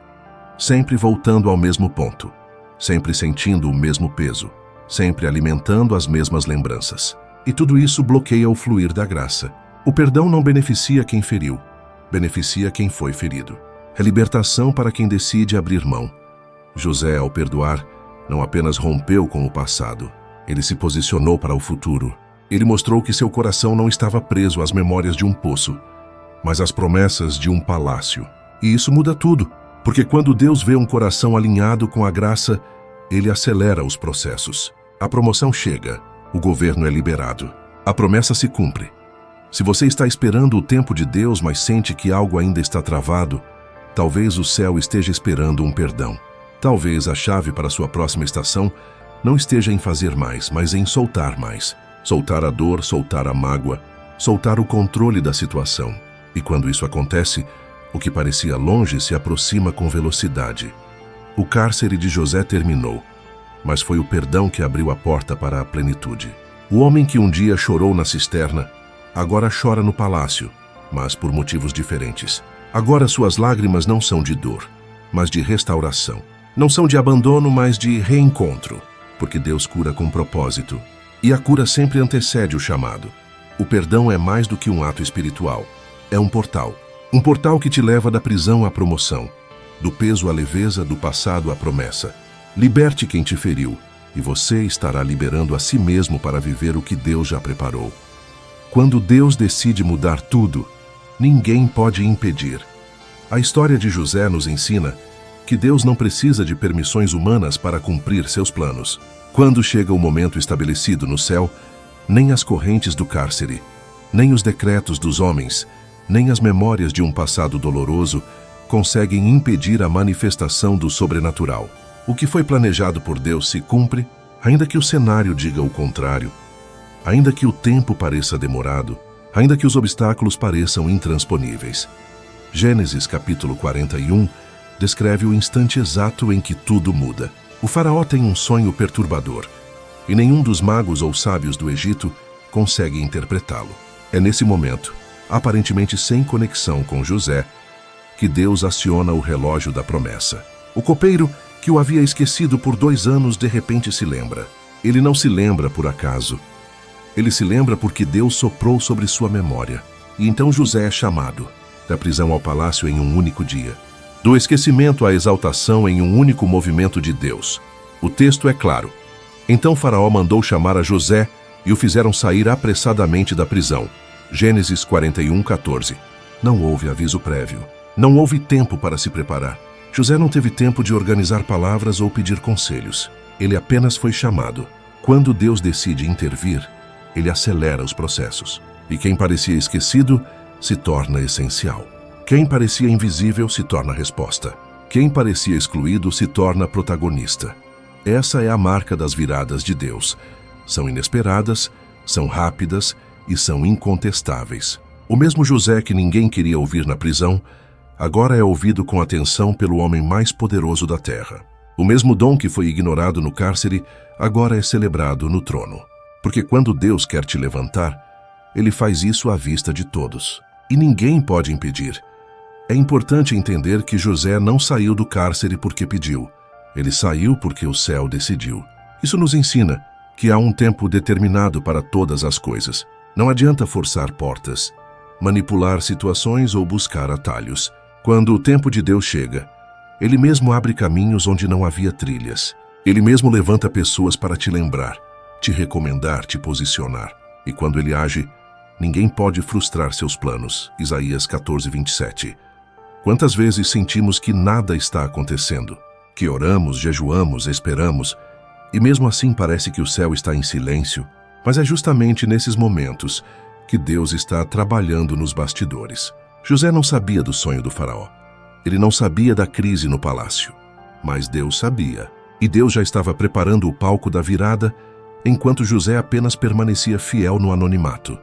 sempre voltando ao mesmo ponto, sempre sentindo o mesmo peso, sempre alimentando as mesmas lembranças. E tudo isso bloqueia o fluir da graça. O perdão não beneficia quem feriu, beneficia quem foi ferido. É libertação para quem decide abrir mão. José, ao perdoar, não apenas rompeu com o passado, ele se posicionou para o futuro. Ele mostrou que seu coração não estava preso às memórias de um poço, mas às promessas de um palácio. E isso muda tudo, porque quando Deus vê um coração alinhado com a graça, ele acelera os processos. A promoção chega, o governo é liberado, a promessa se cumpre. Se você está esperando o tempo de Deus, mas sente que algo ainda está travado, talvez o céu esteja esperando um perdão. Talvez a chave para sua próxima estação não esteja em fazer mais, mas em soltar mais. Soltar a dor, soltar a mágoa, soltar o controle da situação. E quando isso acontece, o que parecia longe se aproxima com velocidade. O cárcere de José terminou, mas foi o perdão que abriu a porta para a plenitude. O homem que um dia chorou na cisterna, agora chora no palácio, mas por motivos diferentes. Agora suas lágrimas não são de dor, mas de restauração. Não são de abandono, mas de reencontro, porque Deus cura com propósito. E a cura sempre antecede o chamado. O perdão é mais do que um ato espiritual. É um portal. Um portal que te leva da prisão à promoção, do peso à leveza, do passado à promessa. Liberte quem te feriu, e você estará liberando a si mesmo para viver o que Deus já preparou. Quando Deus decide mudar tudo, ninguém pode impedir. A história de José nos ensina que Deus não precisa de permissões humanas para cumprir seus planos. Quando chega o momento estabelecido no céu, nem as correntes do cárcere, Nem os decretos dos homens, nem as memórias de um passado doloroso conseguem impedir a manifestação do sobrenatural. O que foi planejado por Deus se cumpre, ainda que o cenário diga o contrário, ainda que o tempo pareça demorado, ainda que os obstáculos pareçam intransponíveis. Gênesis capítulo 41 descreve o instante exato em que tudo muda. O faraó tem um sonho perturbador, e nenhum dos magos ou sábios do Egito consegue interpretá-lo. É nesse momento, aparentemente sem conexão com José, que Deus aciona o relógio da promessa. O copeiro, que o havia esquecido por 2 anos, de repente se lembra. Ele não se lembra por acaso. Ele se lembra porque Deus soprou sobre sua memória. E então José é chamado, da prisão ao palácio em um único dia. Do esquecimento à exaltação em um único movimento de Deus. O texto é claro. Então Faraó mandou chamar a José e o fizeram sair apressadamente da prisão. Gênesis 41:14. Não houve aviso prévio. Não houve tempo para se preparar. José não teve tempo de organizar palavras ou pedir conselhos. Ele apenas foi chamado. Quando Deus decide intervir, ele acelera os processos. E quem parecia esquecido se torna essencial. Quem parecia invisível se torna resposta. Quem parecia excluído se torna protagonista. Essa é a marca das viradas de Deus. São inesperadas, são rápidas e são incontestáveis. O mesmo José que ninguém queria ouvir na prisão, agora é ouvido com atenção pelo homem mais poderoso da terra. O mesmo dom que foi ignorado no cárcere, agora é celebrado no trono. Porque quando Deus quer te levantar, Ele faz isso à vista de todos. E ninguém pode impedir. É importante entender que José não saiu do cárcere porque pediu. Ele saiu porque o céu decidiu. Isso nos ensina que há um tempo determinado para todas as coisas. Não adianta forçar portas, manipular situações ou buscar atalhos. Quando o tempo de Deus chega, Ele mesmo abre caminhos onde não havia trilhas. Ele mesmo levanta pessoas para te lembrar, te recomendar, te posicionar. E quando Ele age, ninguém pode frustrar seus planos. Isaías 14:27. Quantas vezes sentimos que nada está acontecendo? Que oramos, jejuamos, esperamos, e mesmo assim parece que o céu está em silêncio. Mas é justamente nesses momentos que Deus está trabalhando nos bastidores. José não sabia do sonho do faraó. Ele não sabia da crise no palácio. Mas Deus sabia. E Deus já estava preparando o palco da virada, enquanto José apenas permanecia fiel no anonimato.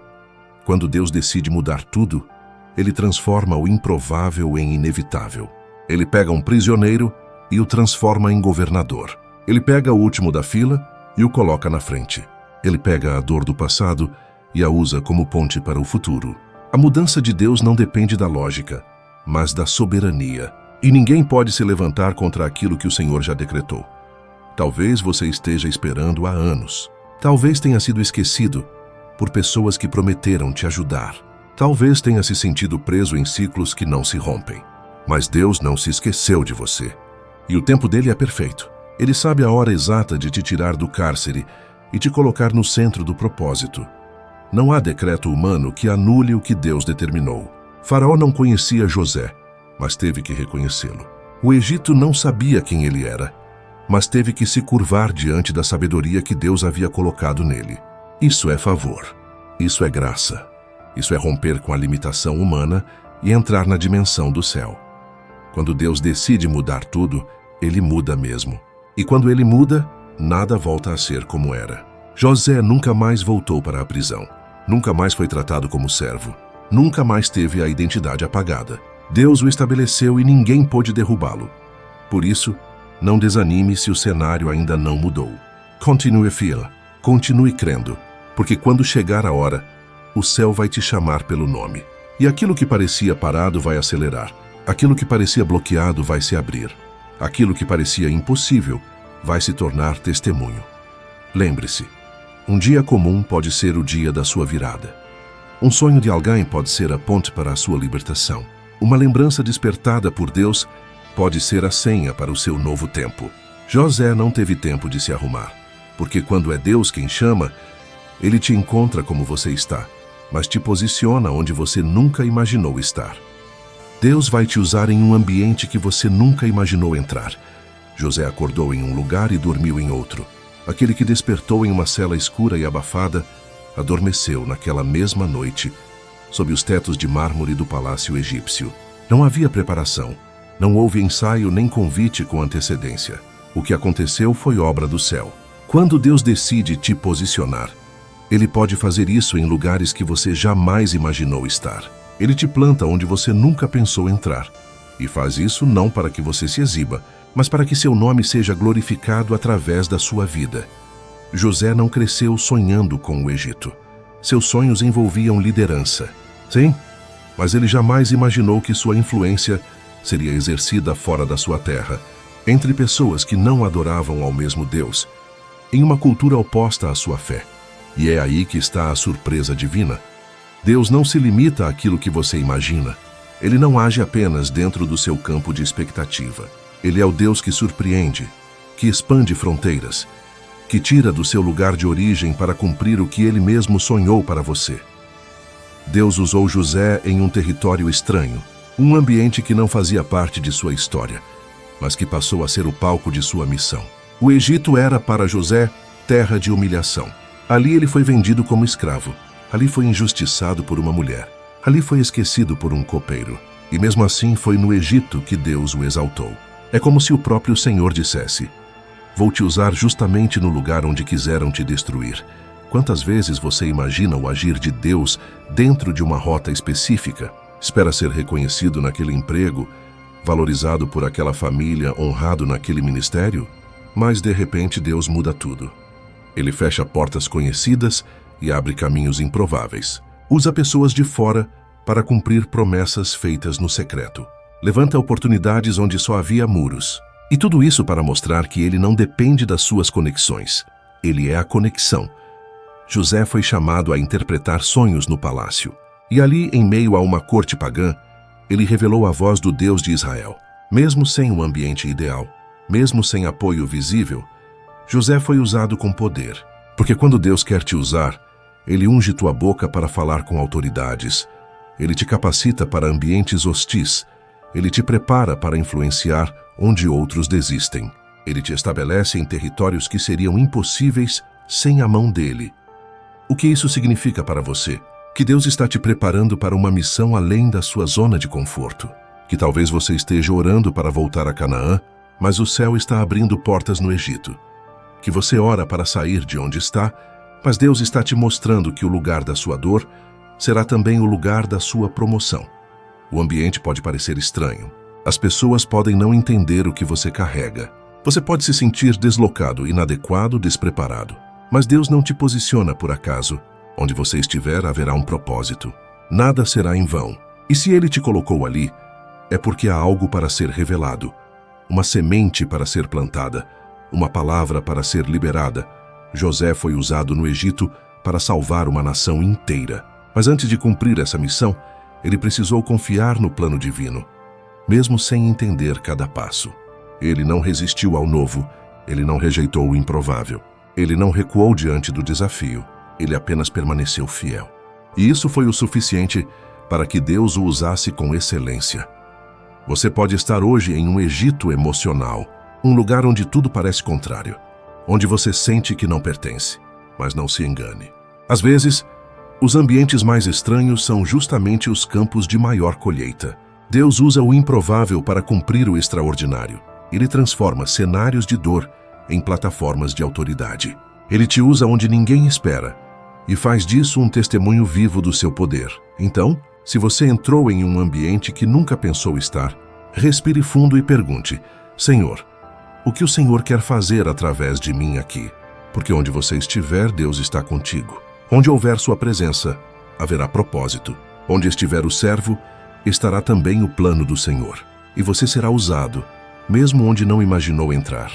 Quando Deus decide mudar tudo, Ele transforma o improvável em inevitável. Ele pega um prisioneiro e o transforma em governador. Ele pega o último da fila e o coloca na frente. Ele pega a dor do passado e a usa como ponte para o futuro. A mudança de Deus não depende da lógica, mas da soberania. E ninguém pode se levantar contra aquilo que o Senhor já decretou. Talvez você esteja esperando há anos. Talvez tenha sido esquecido por pessoas que prometeram te ajudar. Talvez tenha se sentido preso em ciclos que não se rompem. Mas Deus não se esqueceu de você. E o tempo dele é perfeito. Ele sabe a hora exata de te tirar do cárcere e te colocar no centro do propósito. Não há decreto humano que anule o que Deus determinou. Faraó não conhecia José, mas teve que reconhecê-lo. O Egito não sabia quem ele era, mas teve que se curvar diante da sabedoria que Deus havia colocado nele. Isso é favor. Isso é graça. Isso é romper com a limitação humana e entrar na dimensão do céu. Quando Deus decide mudar tudo, Ele muda mesmo. E quando Ele muda, nada volta a ser como era. José nunca mais voltou para a prisão. Nunca mais foi tratado como servo. Nunca mais teve a identidade apagada. Deus o estabeleceu e ninguém pôde derrubá-lo. Por isso, não desanime se o cenário ainda não mudou. Continue fiel. Continue crendo. Porque quando chegar a hora, o céu vai te chamar pelo nome. E aquilo que parecia parado vai acelerar. Aquilo que parecia bloqueado vai se abrir. Aquilo que parecia impossível vai se tornar testemunho. Lembre-se, um dia comum pode ser o dia da sua virada. Um sonho de alguém pode ser a ponte para a sua libertação. Uma lembrança despertada por Deus pode ser a senha para o seu novo tempo. José não teve tempo de se arrumar, porque quando é Deus quem chama, Ele te encontra como você está, mas te posiciona onde você nunca imaginou estar. Deus vai te usar em um ambiente que você nunca imaginou entrar. José acordou em um lugar e dormiu em outro. Aquele que despertou em uma cela escura e abafada adormeceu naquela mesma noite, sob os tetos de mármore do palácio egípcio. Não havia preparação, não houve ensaio nem convite com antecedência. O que aconteceu foi obra do céu. Quando Deus decide te posicionar, Ele pode fazer isso em lugares que você jamais imaginou estar. Ele te planta onde você nunca pensou entrar. E faz isso não para que você se exiba, mas para que seu nome seja glorificado através da sua vida. José não cresceu sonhando com o Egito. Seus sonhos envolviam liderança. Sim, mas ele jamais imaginou que sua influência seria exercida fora da sua terra, entre pessoas que não adoravam ao mesmo Deus, em uma cultura oposta à sua fé. E é aí que está a surpresa divina. Deus não se limita àquilo que você imagina. Ele não age apenas dentro do seu campo de expectativa. Ele é o Deus que surpreende, que expande fronteiras, que tira do seu lugar de origem para cumprir o que Ele mesmo sonhou para você. Deus usou José em um território estranho, um ambiente que não fazia parte de sua história, mas que passou a ser o palco de sua missão. O Egito era para José terra de humilhação. Ali ele foi vendido como escravo. Ali foi injustiçado por uma mulher. Ali foi esquecido por um copeiro. E mesmo assim foi no Egito que Deus o exaltou. É como se o próprio Senhor dissesse: vou te usar justamente no lugar onde quiseram te destruir. Quantas vezes você imagina o agir de Deus dentro de uma rota específica? Espera ser reconhecido naquele emprego, valorizado por aquela família, honrado naquele ministério? Mas de repente Deus muda tudo. Ele fecha portas conhecidas e abre caminhos improváveis. Usa pessoas de fora para cumprir promessas feitas no secreto. Levanta oportunidades onde só havia muros. E tudo isso para mostrar que ele não depende das suas conexões. Ele é a conexão. José foi chamado a interpretar sonhos no palácio. E ali, em meio a uma corte pagã, ele revelou a voz do Deus de Israel. Mesmo sem um ambiente ideal, mesmo sem apoio visível, José foi usado com poder. Porque quando Deus quer te usar, Ele unge tua boca para falar com autoridades. Ele te capacita para ambientes hostis. Ele te prepara para influenciar onde outros desistem. Ele te estabelece em territórios que seriam impossíveis sem a mão dele. O que isso significa para você? Que Deus está te preparando para uma missão além da sua zona de conforto. Que talvez você esteja orando para voltar a Canaã, mas o céu está abrindo portas no Egito. Que você ora para sair de onde está, mas Deus está te mostrando que o lugar da sua dor será também o lugar da sua promoção. O ambiente pode parecer estranho. As pessoas podem não entender o que você carrega. Você pode se sentir deslocado, inadequado, despreparado. Mas Deus não te posiciona por acaso. Onde você estiver, haverá um propósito. Nada será em vão. E se Ele te colocou ali, é porque há algo para ser revelado. Uma semente para ser plantada. Uma palavra para ser liberada. José foi usado no Egito para salvar uma nação inteira. Mas antes de cumprir essa missão, ele precisou confiar no plano divino, mesmo sem entender cada passo. Ele não resistiu ao novo, ele não rejeitou o improvável. Ele não recuou diante do desafio, ele apenas permaneceu fiel. E isso foi o suficiente para que Deus o usasse com excelência. Você pode estar hoje em um Egito emocional, um lugar onde tudo parece contrário, onde você sente que não pertence, mas não se engane. Às vezes, os ambientes mais estranhos são justamente os campos de maior colheita. Deus usa o improvável para cumprir o extraordinário. Ele transforma cenários de dor em plataformas de autoridade. Ele te usa onde ninguém espera e faz disso um testemunho vivo do seu poder. Então, se você entrou em um ambiente que nunca pensou estar, respire fundo e pergunte: Senhor, o que o Senhor quer fazer através de mim aqui? Porque onde você estiver, Deus está contigo. Onde houver sua presença, haverá propósito. Onde estiver o servo, estará também o plano do Senhor. E você será usado, mesmo onde não imaginou entrar.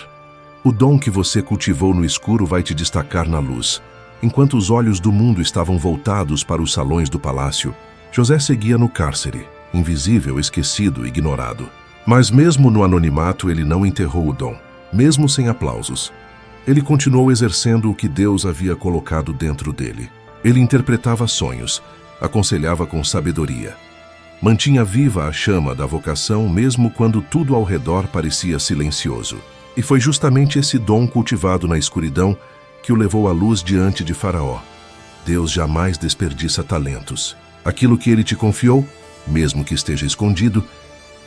O dom que você cultivou no escuro vai te destacar na luz. Enquanto os olhos do mundo estavam voltados para os salões do palácio, José seguia no cárcere, invisível, esquecido, ignorado. Mas mesmo no anonimato, ele não enterrou o dom. Mesmo sem aplausos, ele continuou exercendo o que Deus havia colocado dentro dele. Ele interpretava sonhos, aconselhava com sabedoria. Mantinha viva a chama da vocação mesmo quando tudo ao redor parecia silencioso. E foi justamente esse dom cultivado na escuridão que o levou à luz diante de Faraó. Deus jamais desperdiça talentos. Aquilo que Ele te confiou, mesmo que esteja escondido,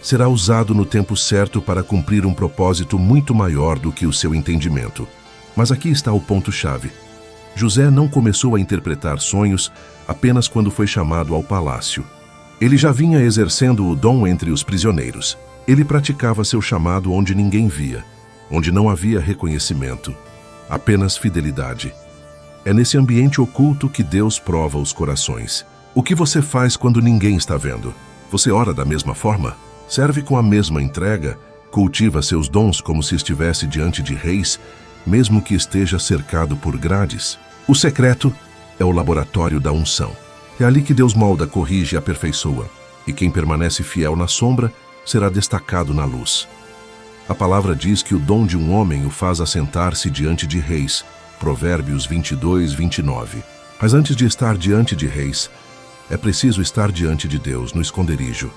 será usado no tempo certo para cumprir um propósito muito maior do que o seu entendimento. Mas aqui está o ponto-chave. José não começou a interpretar sonhos apenas quando foi chamado ao palácio. Ele já vinha exercendo o dom entre os prisioneiros. Ele praticava seu chamado onde ninguém via, onde não havia reconhecimento, apenas fidelidade. É nesse ambiente oculto que Deus prova os corações. O que você faz quando ninguém está vendo? Você ora da mesma forma? Serve com a mesma entrega? Cultiva seus dons como se estivesse diante de reis, mesmo que esteja cercado por grades? O secreto é o laboratório da unção. É ali que Deus molda, corrige e aperfeiçoa. E quem permanece fiel na sombra será destacado na luz. A palavra diz que o dom de um homem o faz assentar-se diante de reis. Provérbios 22, 29. Mas antes de estar diante de reis, é preciso estar diante de Deus, no esconderijo,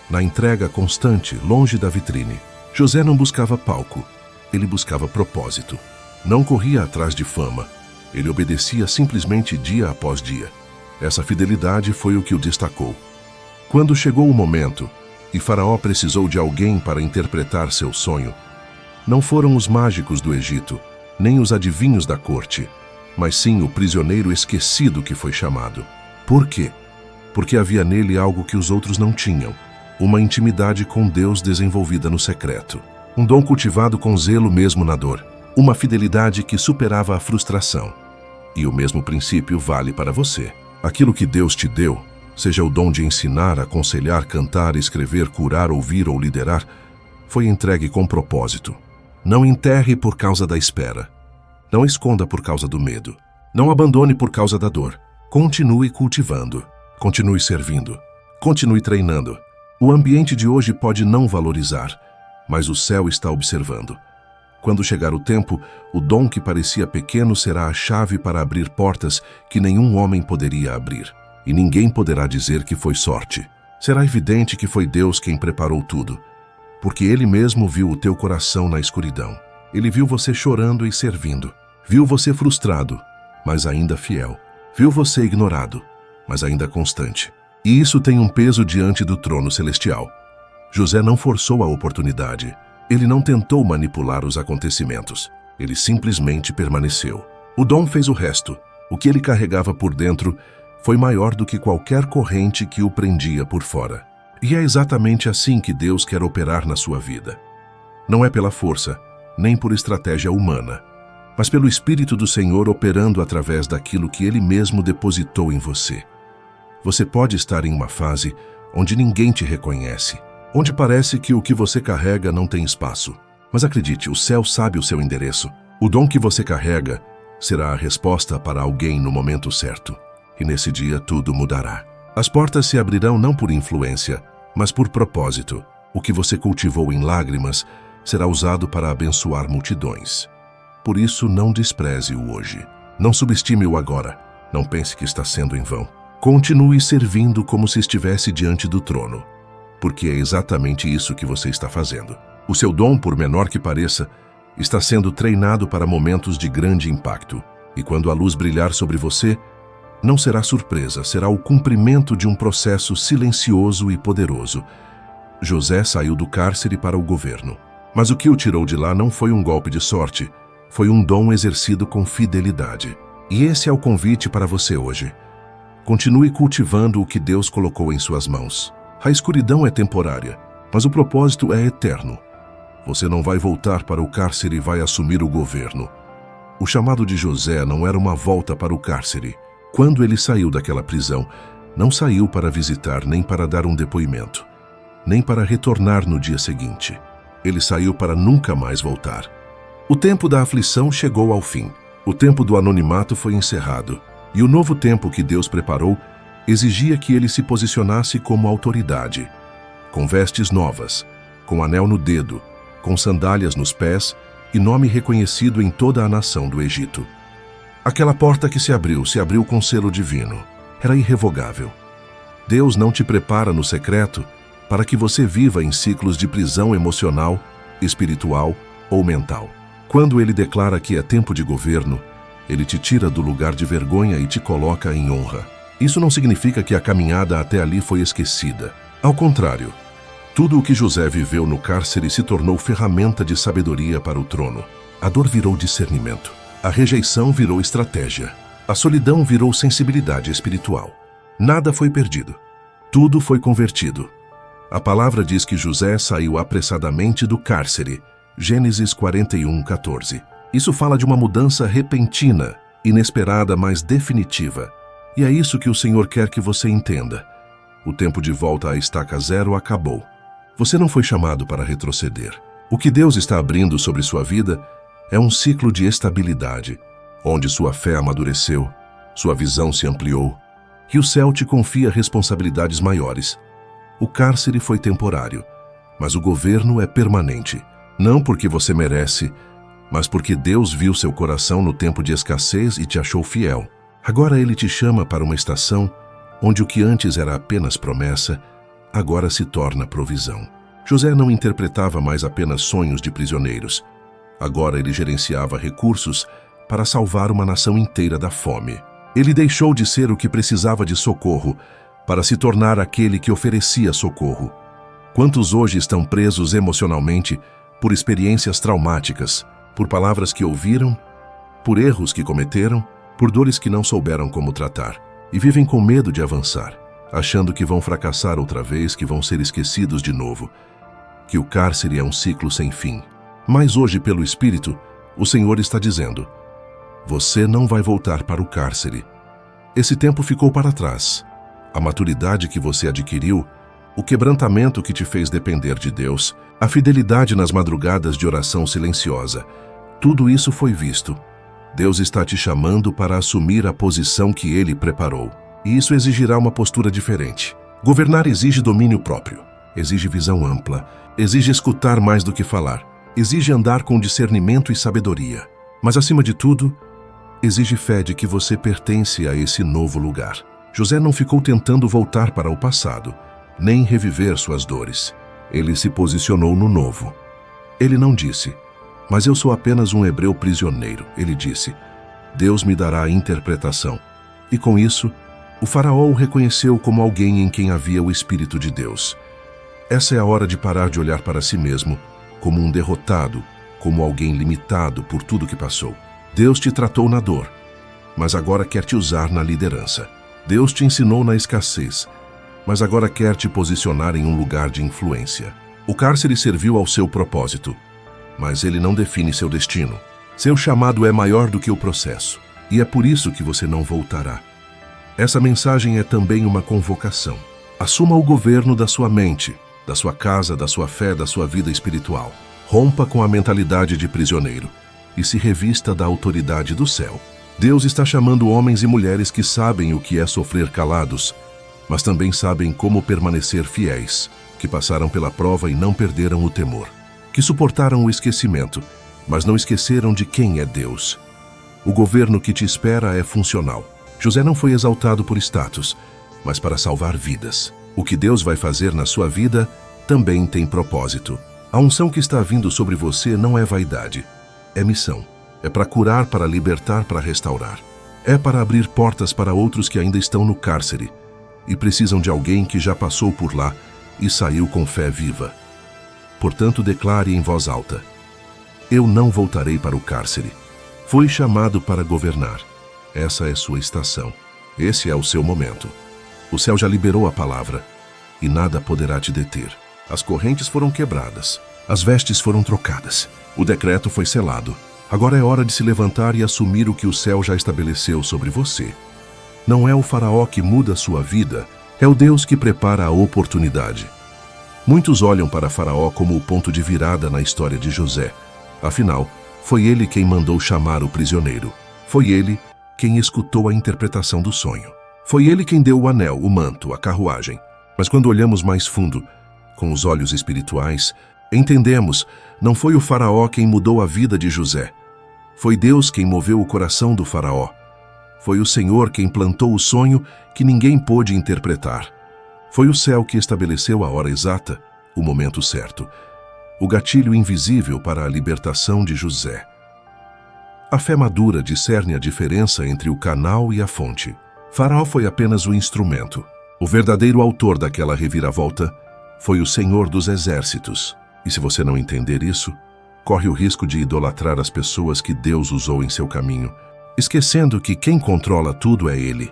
na entrega constante, longe da vitrine. José não buscava palco, ele buscava propósito. Não corria atrás de fama, ele obedecia simplesmente dia após dia. Essa fidelidade foi o que o destacou. Quando chegou o momento, e Faraó precisou de alguém para interpretar seu sonho, não foram os mágicos do Egito, nem os adivinhos da corte, mas sim o prisioneiro esquecido que foi chamado. Por quê? Porque havia nele algo que os outros não tinham, uma intimidade com Deus desenvolvida no secreto, um dom cultivado com zelo mesmo na dor, uma fidelidade que superava a frustração. E o mesmo princípio vale para você. Aquilo que Deus te deu, seja o dom de ensinar, aconselhar, cantar, escrever, curar, ouvir ou liderar, foi entregue com propósito. Não enterre por causa da espera. Não esconda por causa do medo. Não abandone por causa da dor. Continue cultivando. Continue servindo. Continue treinando. O ambiente de hoje pode não valorizar, mas o céu está observando. Quando chegar o tempo, o dom que parecia pequeno será a chave para abrir portas que nenhum homem poderia abrir. E ninguém poderá dizer que foi sorte. Será evidente que foi Deus quem preparou tudo, porque Ele mesmo viu o teu coração na escuridão. Ele viu você chorando e servindo. Viu você frustrado, mas ainda fiel. Viu você ignorado, mas ainda constante. E isso tem um peso diante do trono celestial. José não forçou a oportunidade. Ele não tentou manipular os acontecimentos. Ele simplesmente permaneceu. O dom fez o resto. O que ele carregava por dentro foi maior do que qualquer corrente que o prendia por fora. E é exatamente assim que Deus quer operar na sua vida. Não é pela força, nem por estratégia humana, mas pelo Espírito do Senhor operando através daquilo que Ele mesmo depositou em você. Você pode estar em uma fase onde ninguém te reconhece, onde parece que o que você carrega não tem espaço. Mas acredite, o céu sabe o seu endereço. O dom que você carrega será a resposta para alguém no momento certo. E nesse dia tudo mudará. As portas se abrirão não por influência, mas por propósito. O que você cultivou em lágrimas será usado para abençoar multidões. Por isso, não despreze o hoje. Não subestime o agora. Não pense que está sendo em vão. Continue servindo como se estivesse diante do trono, porque é exatamente isso que você está fazendo. O seu dom, por menor que pareça, está sendo treinado para momentos de grande impacto. E quando a luz brilhar sobre você, não será surpresa, será o cumprimento de um processo silencioso e poderoso. José saiu do cárcere para o governo. Mas o que o tirou de lá não foi um golpe de sorte, foi um dom exercido com fidelidade. E esse é o convite para você hoje. Continue cultivando o que Deus colocou em suas mãos. A escuridão é temporária, mas o propósito é eterno. Você não vai voltar para o cárcere e vai assumir o governo. O chamado de José não era uma volta para o cárcere. Quando ele saiu daquela prisão, não saiu para visitar nem para dar um depoimento, nem para retornar no dia seguinte. Ele saiu para nunca mais voltar. O tempo da aflição chegou ao fim. O tempo do anonimato foi encerrado. E o novo tempo que Deus preparou exigia que ele se posicionasse como autoridade, com vestes novas, com anel no dedo, com sandálias nos pés e nome reconhecido em toda a nação do Egito. Aquela porta que se abriu com selo divino. Era irrevogável. Deus não te prepara no secreto para que você viva em ciclos de prisão emocional, espiritual ou mental. Quando Ele declara que é tempo de governo, Ele te tira do lugar de vergonha e te coloca em honra. Isso não significa que a caminhada até ali foi esquecida. Ao contrário, tudo o que José viveu no cárcere se tornou ferramenta de sabedoria para o trono. A dor virou discernimento. A rejeição virou estratégia. A solidão virou sensibilidade espiritual. Nada foi perdido. Tudo foi convertido. A palavra diz que José saiu apressadamente do cárcere. Gênesis 41:14. Isso fala de uma mudança repentina, inesperada, mas definitiva. E é isso que o Senhor quer que você entenda. O tempo de volta à estaca zero acabou. Você não foi chamado para retroceder. O que Deus está abrindo sobre sua vida é um ciclo de estabilidade, onde sua fé amadureceu, sua visão se ampliou, e o céu te confia responsabilidades maiores. O cárcere foi temporário, mas o governo é permanente. Não porque você merece, mas porque Deus viu seu coração no tempo de escassez e te achou fiel. Agora Ele te chama para uma estação onde o que antes era apenas promessa, agora se torna provisão. José não interpretava mais apenas sonhos de prisioneiros. Agora ele gerenciava recursos para salvar uma nação inteira da fome. Ele deixou de ser o que precisava de socorro para se tornar aquele que oferecia socorro. Quantos hoje estão presos emocionalmente por experiências traumáticas, por palavras que ouviram, por erros que cometeram, por dores que não souberam como tratar, e vivem com medo de avançar, achando que vão fracassar outra vez, que vão ser esquecidos de novo, que o cárcere é um ciclo sem fim. Mas hoje, pelo Espírito, o Senhor está dizendo: você não vai voltar para o cárcere. Esse tempo ficou para trás. A maturidade que você adquiriu, o quebrantamento que te fez depender de Deus, a fidelidade nas madrugadas de oração silenciosa, tudo isso foi visto. Deus está te chamando para assumir a posição que Ele preparou. E isso exigirá uma postura diferente. Governar exige domínio próprio, exige visão ampla, exige escutar mais do que falar, exige andar com discernimento e sabedoria. Mas, acima de tudo, exige fé de que você pertence a esse novo lugar. José não ficou tentando voltar para o passado, nem reviver suas dores. Ele se posicionou no novo. Ele não disse: mas eu sou apenas um hebreu prisioneiro. Ele disse: Deus me dará a interpretação. E com isso, o faraó o reconheceu como alguém em quem havia o Espírito de Deus. Essa é a hora de parar de olhar para si mesmo como um derrotado, como alguém limitado por tudo que passou. Deus te tratou na dor, mas agora quer te usar na liderança. Deus te ensinou na escassez, mas agora quer te posicionar em um lugar de influência. O cárcere serviu ao seu propósito, mas ele não define seu destino. Seu chamado é maior do que o processo, e é por isso que você não voltará. Essa mensagem é também uma convocação. Assuma o governo da sua mente, da sua casa, da sua fé, da sua vida espiritual. Rompa com a mentalidade de prisioneiro e se revista da autoridade do céu. Deus está chamando homens e mulheres que sabem o que é sofrer calados, mas também sabem como permanecer fiéis, que passaram pela prova e não perderam o temor, que suportaram o esquecimento, mas não esqueceram de quem é Deus. O governo que te espera é funcional. José não foi exaltado por status, mas para salvar vidas. O que Deus vai fazer na sua vida também tem propósito. A unção que está vindo sobre você não é vaidade, é missão. É para curar, para libertar, para restaurar. É para abrir portas para outros que ainda estão no cárcere e precisam de alguém que já passou por lá e saiu com fé viva. Portanto, declare em voz alta: eu não voltarei para o cárcere. Fui chamado para governar. Essa é sua estação. Esse é o seu momento. O céu já liberou a palavra e nada poderá te deter. As correntes foram quebradas, as vestes foram trocadas, o decreto foi selado. Agora é hora de se levantar e assumir o que o céu já estabeleceu sobre você. Não é o faraó que muda a sua vida, é o Deus que prepara a oportunidade. Muitos olham para faraó como o ponto de virada na história de José. Afinal, foi ele quem mandou chamar o prisioneiro. Foi ele quem escutou a interpretação do sonho. Foi ele quem deu o anel, o manto, a carruagem. Mas quando olhamos mais fundo, com os olhos espirituais, entendemos, não foi o faraó quem mudou a vida de José. Foi Deus quem moveu o coração do faraó. Foi o Senhor quem plantou o sonho que ninguém pôde interpretar. Foi o céu que estabeleceu a hora exata, o momento certo, o gatilho invisível para a libertação de José. A fé madura discerne a diferença entre o canal e a fonte. Faraó foi apenas o instrumento. O verdadeiro autor daquela reviravolta foi o Senhor dos Exércitos. E se você não entender isso, corre o risco de idolatrar as pessoas que Deus usou em seu caminho, esquecendo que quem controla tudo é Ele.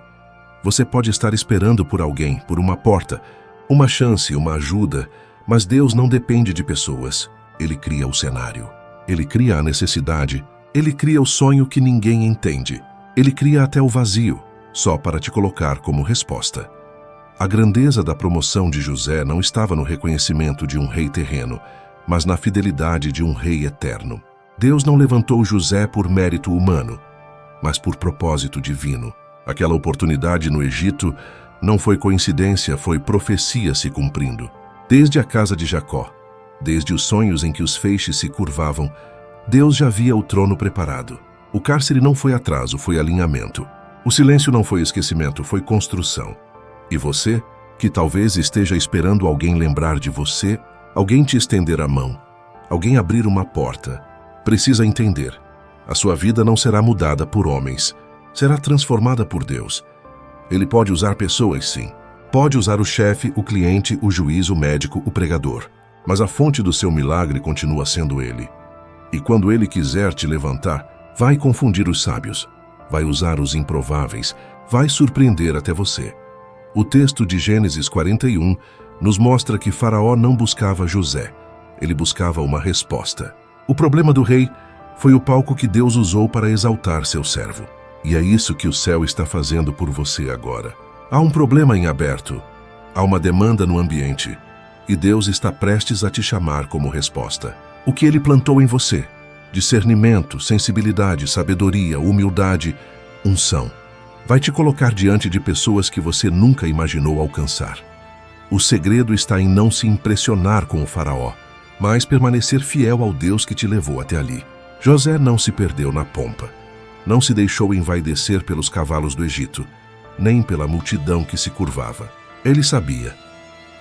Você pode estar esperando por alguém, por uma porta, uma chance, uma ajuda, mas Deus não depende de pessoas. Ele cria o cenário. Ele cria a necessidade. Ele cria o sonho que ninguém entende. Ele cria até o vazio, só para te colocar como resposta. A grandeza da promoção de José não estava no reconhecimento de um rei terreno, mas na fidelidade de um rei eterno. Deus não levantou José por mérito humano, mas por propósito divino. Aquela oportunidade no Egito não foi coincidência, foi profecia se cumprindo. Desde a casa de Jacó, desde os sonhos em que os feixes se curvavam, Deus já via o trono preparado. O cárcere não foi atraso, foi alinhamento. O silêncio não foi esquecimento, foi construção. E você, que talvez esteja esperando alguém lembrar de você, alguém te estender a mão, alguém abrir uma porta, precisa entender. A sua vida não será mudada por homens, será transformada por Deus. Ele pode usar pessoas, sim. Pode usar o chefe, o cliente, o juiz, o médico, o pregador. Mas a fonte do seu milagre continua sendo Ele. E quando Ele quiser te levantar, vai confundir os sábios, vai usar os improváveis, vai surpreender até você. O texto de Gênesis 41 nos mostra que Faraó não buscava José, ele buscava uma resposta. O problema do rei foi o palco que Deus usou para exaltar seu servo. E é isso que o céu está fazendo por você agora. Há um problema em aberto, há uma demanda no ambiente, e Deus está prestes a te chamar como resposta. O que Ele plantou em você? Discernimento, sensibilidade, sabedoria, humildade, unção. Vai te colocar diante de pessoas que você nunca imaginou alcançar. O segredo está em não se impressionar com o faraó, mas permanecer fiel ao Deus que te levou até ali. José não se perdeu na pompa. Não se deixou envaidecer pelos cavalos do Egito, nem pela multidão que se curvava. Ele sabia.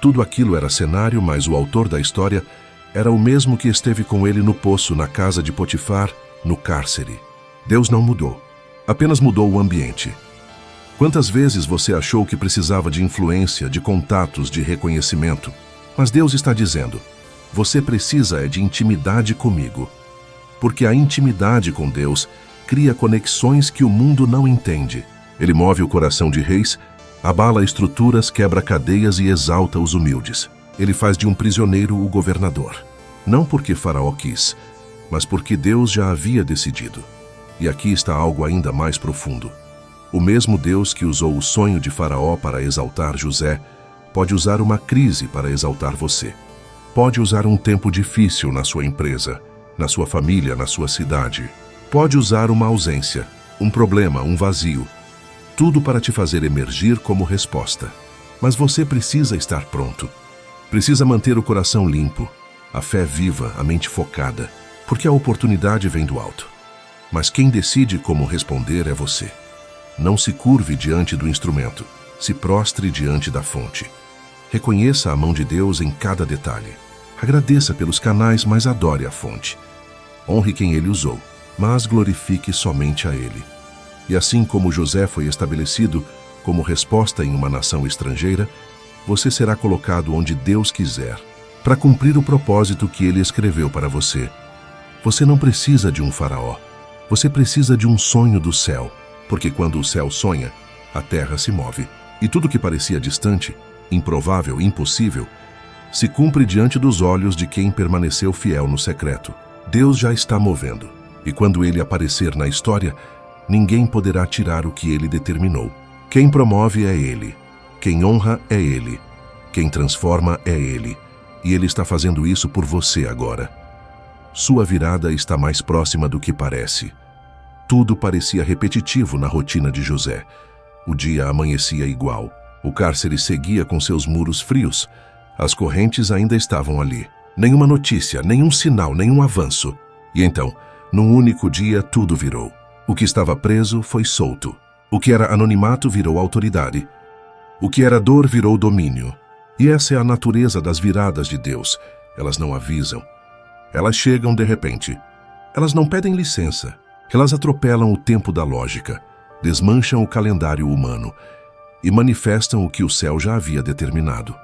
Tudo aquilo era cenário, mas o autor da história era o mesmo que esteve com ele no poço, na casa de Potifar, no cárcere. Deus não mudou, apenas mudou o ambiente. Quantas vezes você achou que precisava de influência, de contatos, de reconhecimento? Mas Deus está dizendo, você precisa de intimidade comigo. Porque a intimidade com Deus cria conexões que o mundo não entende. Ele move o coração de reis, abala estruturas, quebra cadeias e exalta os humildes. Ele faz de um prisioneiro o governador. Não porque Faraó quis, mas porque Deus já havia decidido. E aqui está algo ainda mais profundo. O mesmo Deus que usou o sonho de Faraó para exaltar José, pode usar uma crise para exaltar você. Pode usar um tempo difícil na sua empresa, na sua família, na sua cidade. Pode usar uma ausência, um problema, um vazio. Tudo para te fazer emergir como resposta. Mas você precisa estar pronto. Precisa manter o coração limpo, a fé viva, a mente focada, porque a oportunidade vem do alto. Mas quem decide como responder é você. Não se curve diante do instrumento, se prostre diante da fonte. Reconheça a mão de Deus em cada detalhe. Agradeça pelos canais, mas adore a fonte. Honre quem Ele usou, mas glorifique somente a Ele. E assim como José foi estabelecido como resposta em uma nação estrangeira, você será colocado onde Deus quiser, para cumprir o propósito que Ele escreveu para você. Você não precisa de um faraó, você precisa de um sonho do céu, porque quando o céu sonha, a terra se move. E tudo que parecia distante, improvável, impossível, se cumpre diante dos olhos de quem permaneceu fiel no secreto. Deus já está movendo, e quando Ele aparecer na história, ninguém poderá tirar o que Ele determinou. Quem promove é Ele, quem honra é Ele, quem transforma é Ele, e Ele está fazendo isso por você agora. Sua virada está mais próxima do que parece. Tudo parecia repetitivo na rotina de José. O dia amanhecia igual. O cárcere seguia com seus muros frios. As correntes ainda estavam ali. Nenhuma notícia, nenhum sinal, nenhum avanço. E então, num único dia, tudo virou. O que estava preso foi solto. O que era anonimato virou autoridade. O que era dor virou domínio. E essa é a natureza das viradas de Deus. Elas não avisam. Elas chegam de repente. Elas não pedem licença. Elas atropelam o tempo da lógica, desmancham o calendário humano e manifestam o que o céu já havia determinado.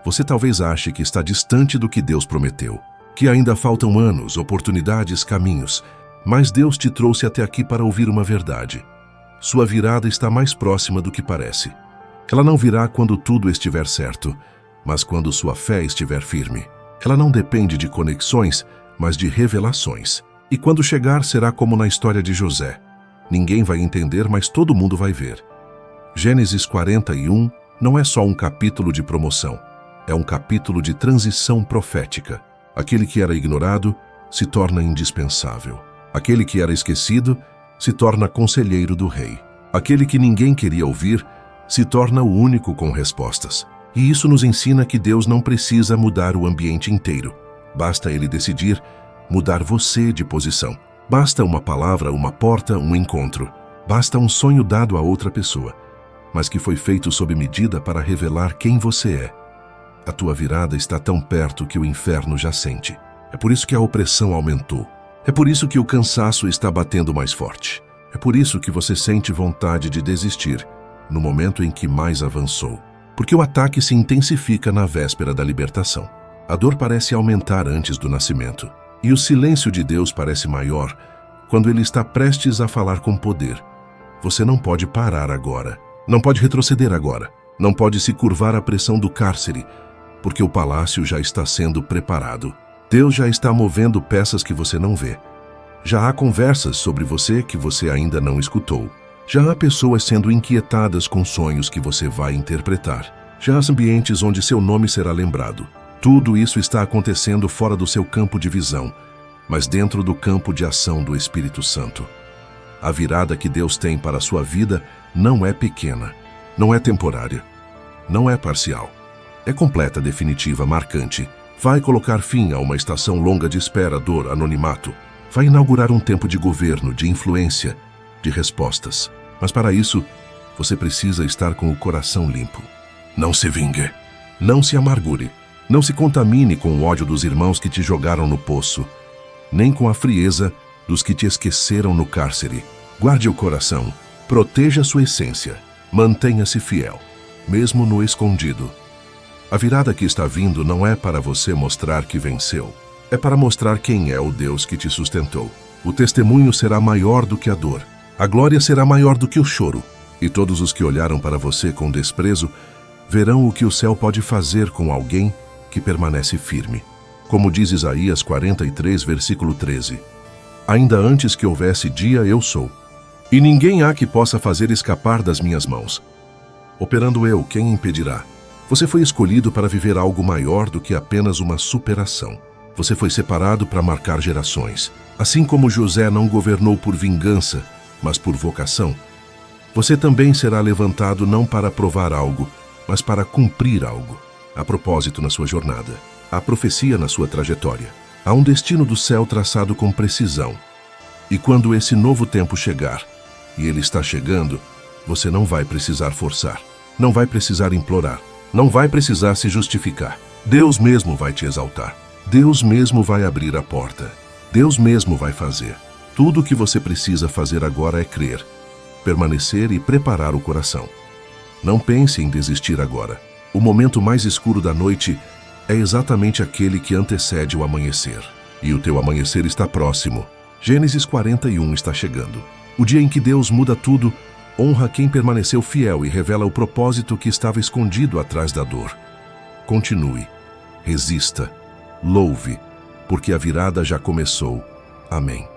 Você talvez ache que está distante do que Deus prometeu, que ainda faltam anos, oportunidades, caminhos, mas Deus te trouxe até aqui para ouvir uma verdade. Sua virada está mais próxima do que parece. Ela não virá quando tudo estiver certo, mas quando sua fé estiver firme. Ela não depende de conexões, mas de revelações. E quando chegar, será como na história de José. Ninguém vai entender, mas todo mundo vai ver. Gênesis 41 não é só um capítulo de promoção, é um capítulo de transição profética. Aquele que era ignorado se torna indispensável. Aquele que era esquecido se torna conselheiro do rei. Aquele que ninguém queria ouvir se torna o único com respostas. E isso nos ensina que Deus não precisa mudar o ambiente inteiro. Basta Ele decidir mudar você de posição. Basta uma palavra, uma porta, um encontro. Basta um sonho dado a outra pessoa, mas que foi feito sob medida para revelar quem você é. A tua virada está tão perto que o inferno já sente. É por isso que a opressão aumentou. É por isso que o cansaço está batendo mais forte. É por isso que você sente vontade de desistir no momento em que mais avançou. Porque o ataque se intensifica na véspera da libertação. A dor parece aumentar antes do nascimento. E o silêncio de Deus parece maior quando Ele está prestes a falar com poder. Você não pode parar agora. Não pode retroceder agora. Não pode se curvar à pressão do cárcere, porque o palácio já está sendo preparado. Deus já está movendo peças que você não vê. Já há conversas sobre você que você ainda não escutou. Já há pessoas sendo inquietadas com sonhos que você vai interpretar. Já há ambientes onde seu nome será lembrado. Tudo isso está acontecendo fora do seu campo de visão, mas dentro do campo de ação do Espírito Santo. A virada que Deus tem para a sua vida não é pequena, não é temporária, não é parcial. É completa, definitiva, marcante. Vai colocar fim a uma estação longa de espera, dor, anonimato. Vai inaugurar um tempo de governo, de influência, de respostas. Mas para isso, você precisa estar com o coração limpo. Não se vingue. Não se amargure. Não se contamine com o ódio dos irmãos que te jogaram no poço, nem com a frieza dos que te esqueceram no cárcere. Guarde o coração. Proteja sua essência. Mantenha-se fiel, mesmo no escondido. A virada que está vindo não é para você mostrar que venceu. É para mostrar quem é o Deus que te sustentou. O testemunho será maior do que a dor. A glória será maior do que o choro. E todos os que olharam para você com desprezo verão o que o céu pode fazer com alguém que permanece firme. Como diz Isaías 43, versículo 13. Ainda antes que houvesse dia, eu sou. E ninguém há que possa fazer escapar das minhas mãos. Operando eu, quem impedirá? Você foi escolhido para viver algo maior do que apenas uma superação. Você foi separado para marcar gerações. Assim como José não governou por vingança, mas por vocação, você também será levantado não para provar algo, mas para cumprir algo. Há propósito na sua jornada. Há profecia na sua trajetória. Há um destino do céu traçado com precisão. E quando esse novo tempo chegar, e ele está chegando, você não vai precisar forçar. Não vai precisar implorar. Não vai precisar se justificar. Deus mesmo vai te exaltar. Deus mesmo vai abrir a porta. Deus mesmo vai fazer. Tudo o que você precisa fazer agora é crer, permanecer e preparar o coração. Não pense em desistir agora. O momento mais escuro da noite é exatamente aquele que antecede o amanhecer. E o teu amanhecer está próximo. Gênesis 41 está chegando. O dia em que Deus muda tudo, honra quem permaneceu fiel e revela o propósito que estava escondido atrás da dor. Continue, resista, louve, porque a virada já começou. Amém.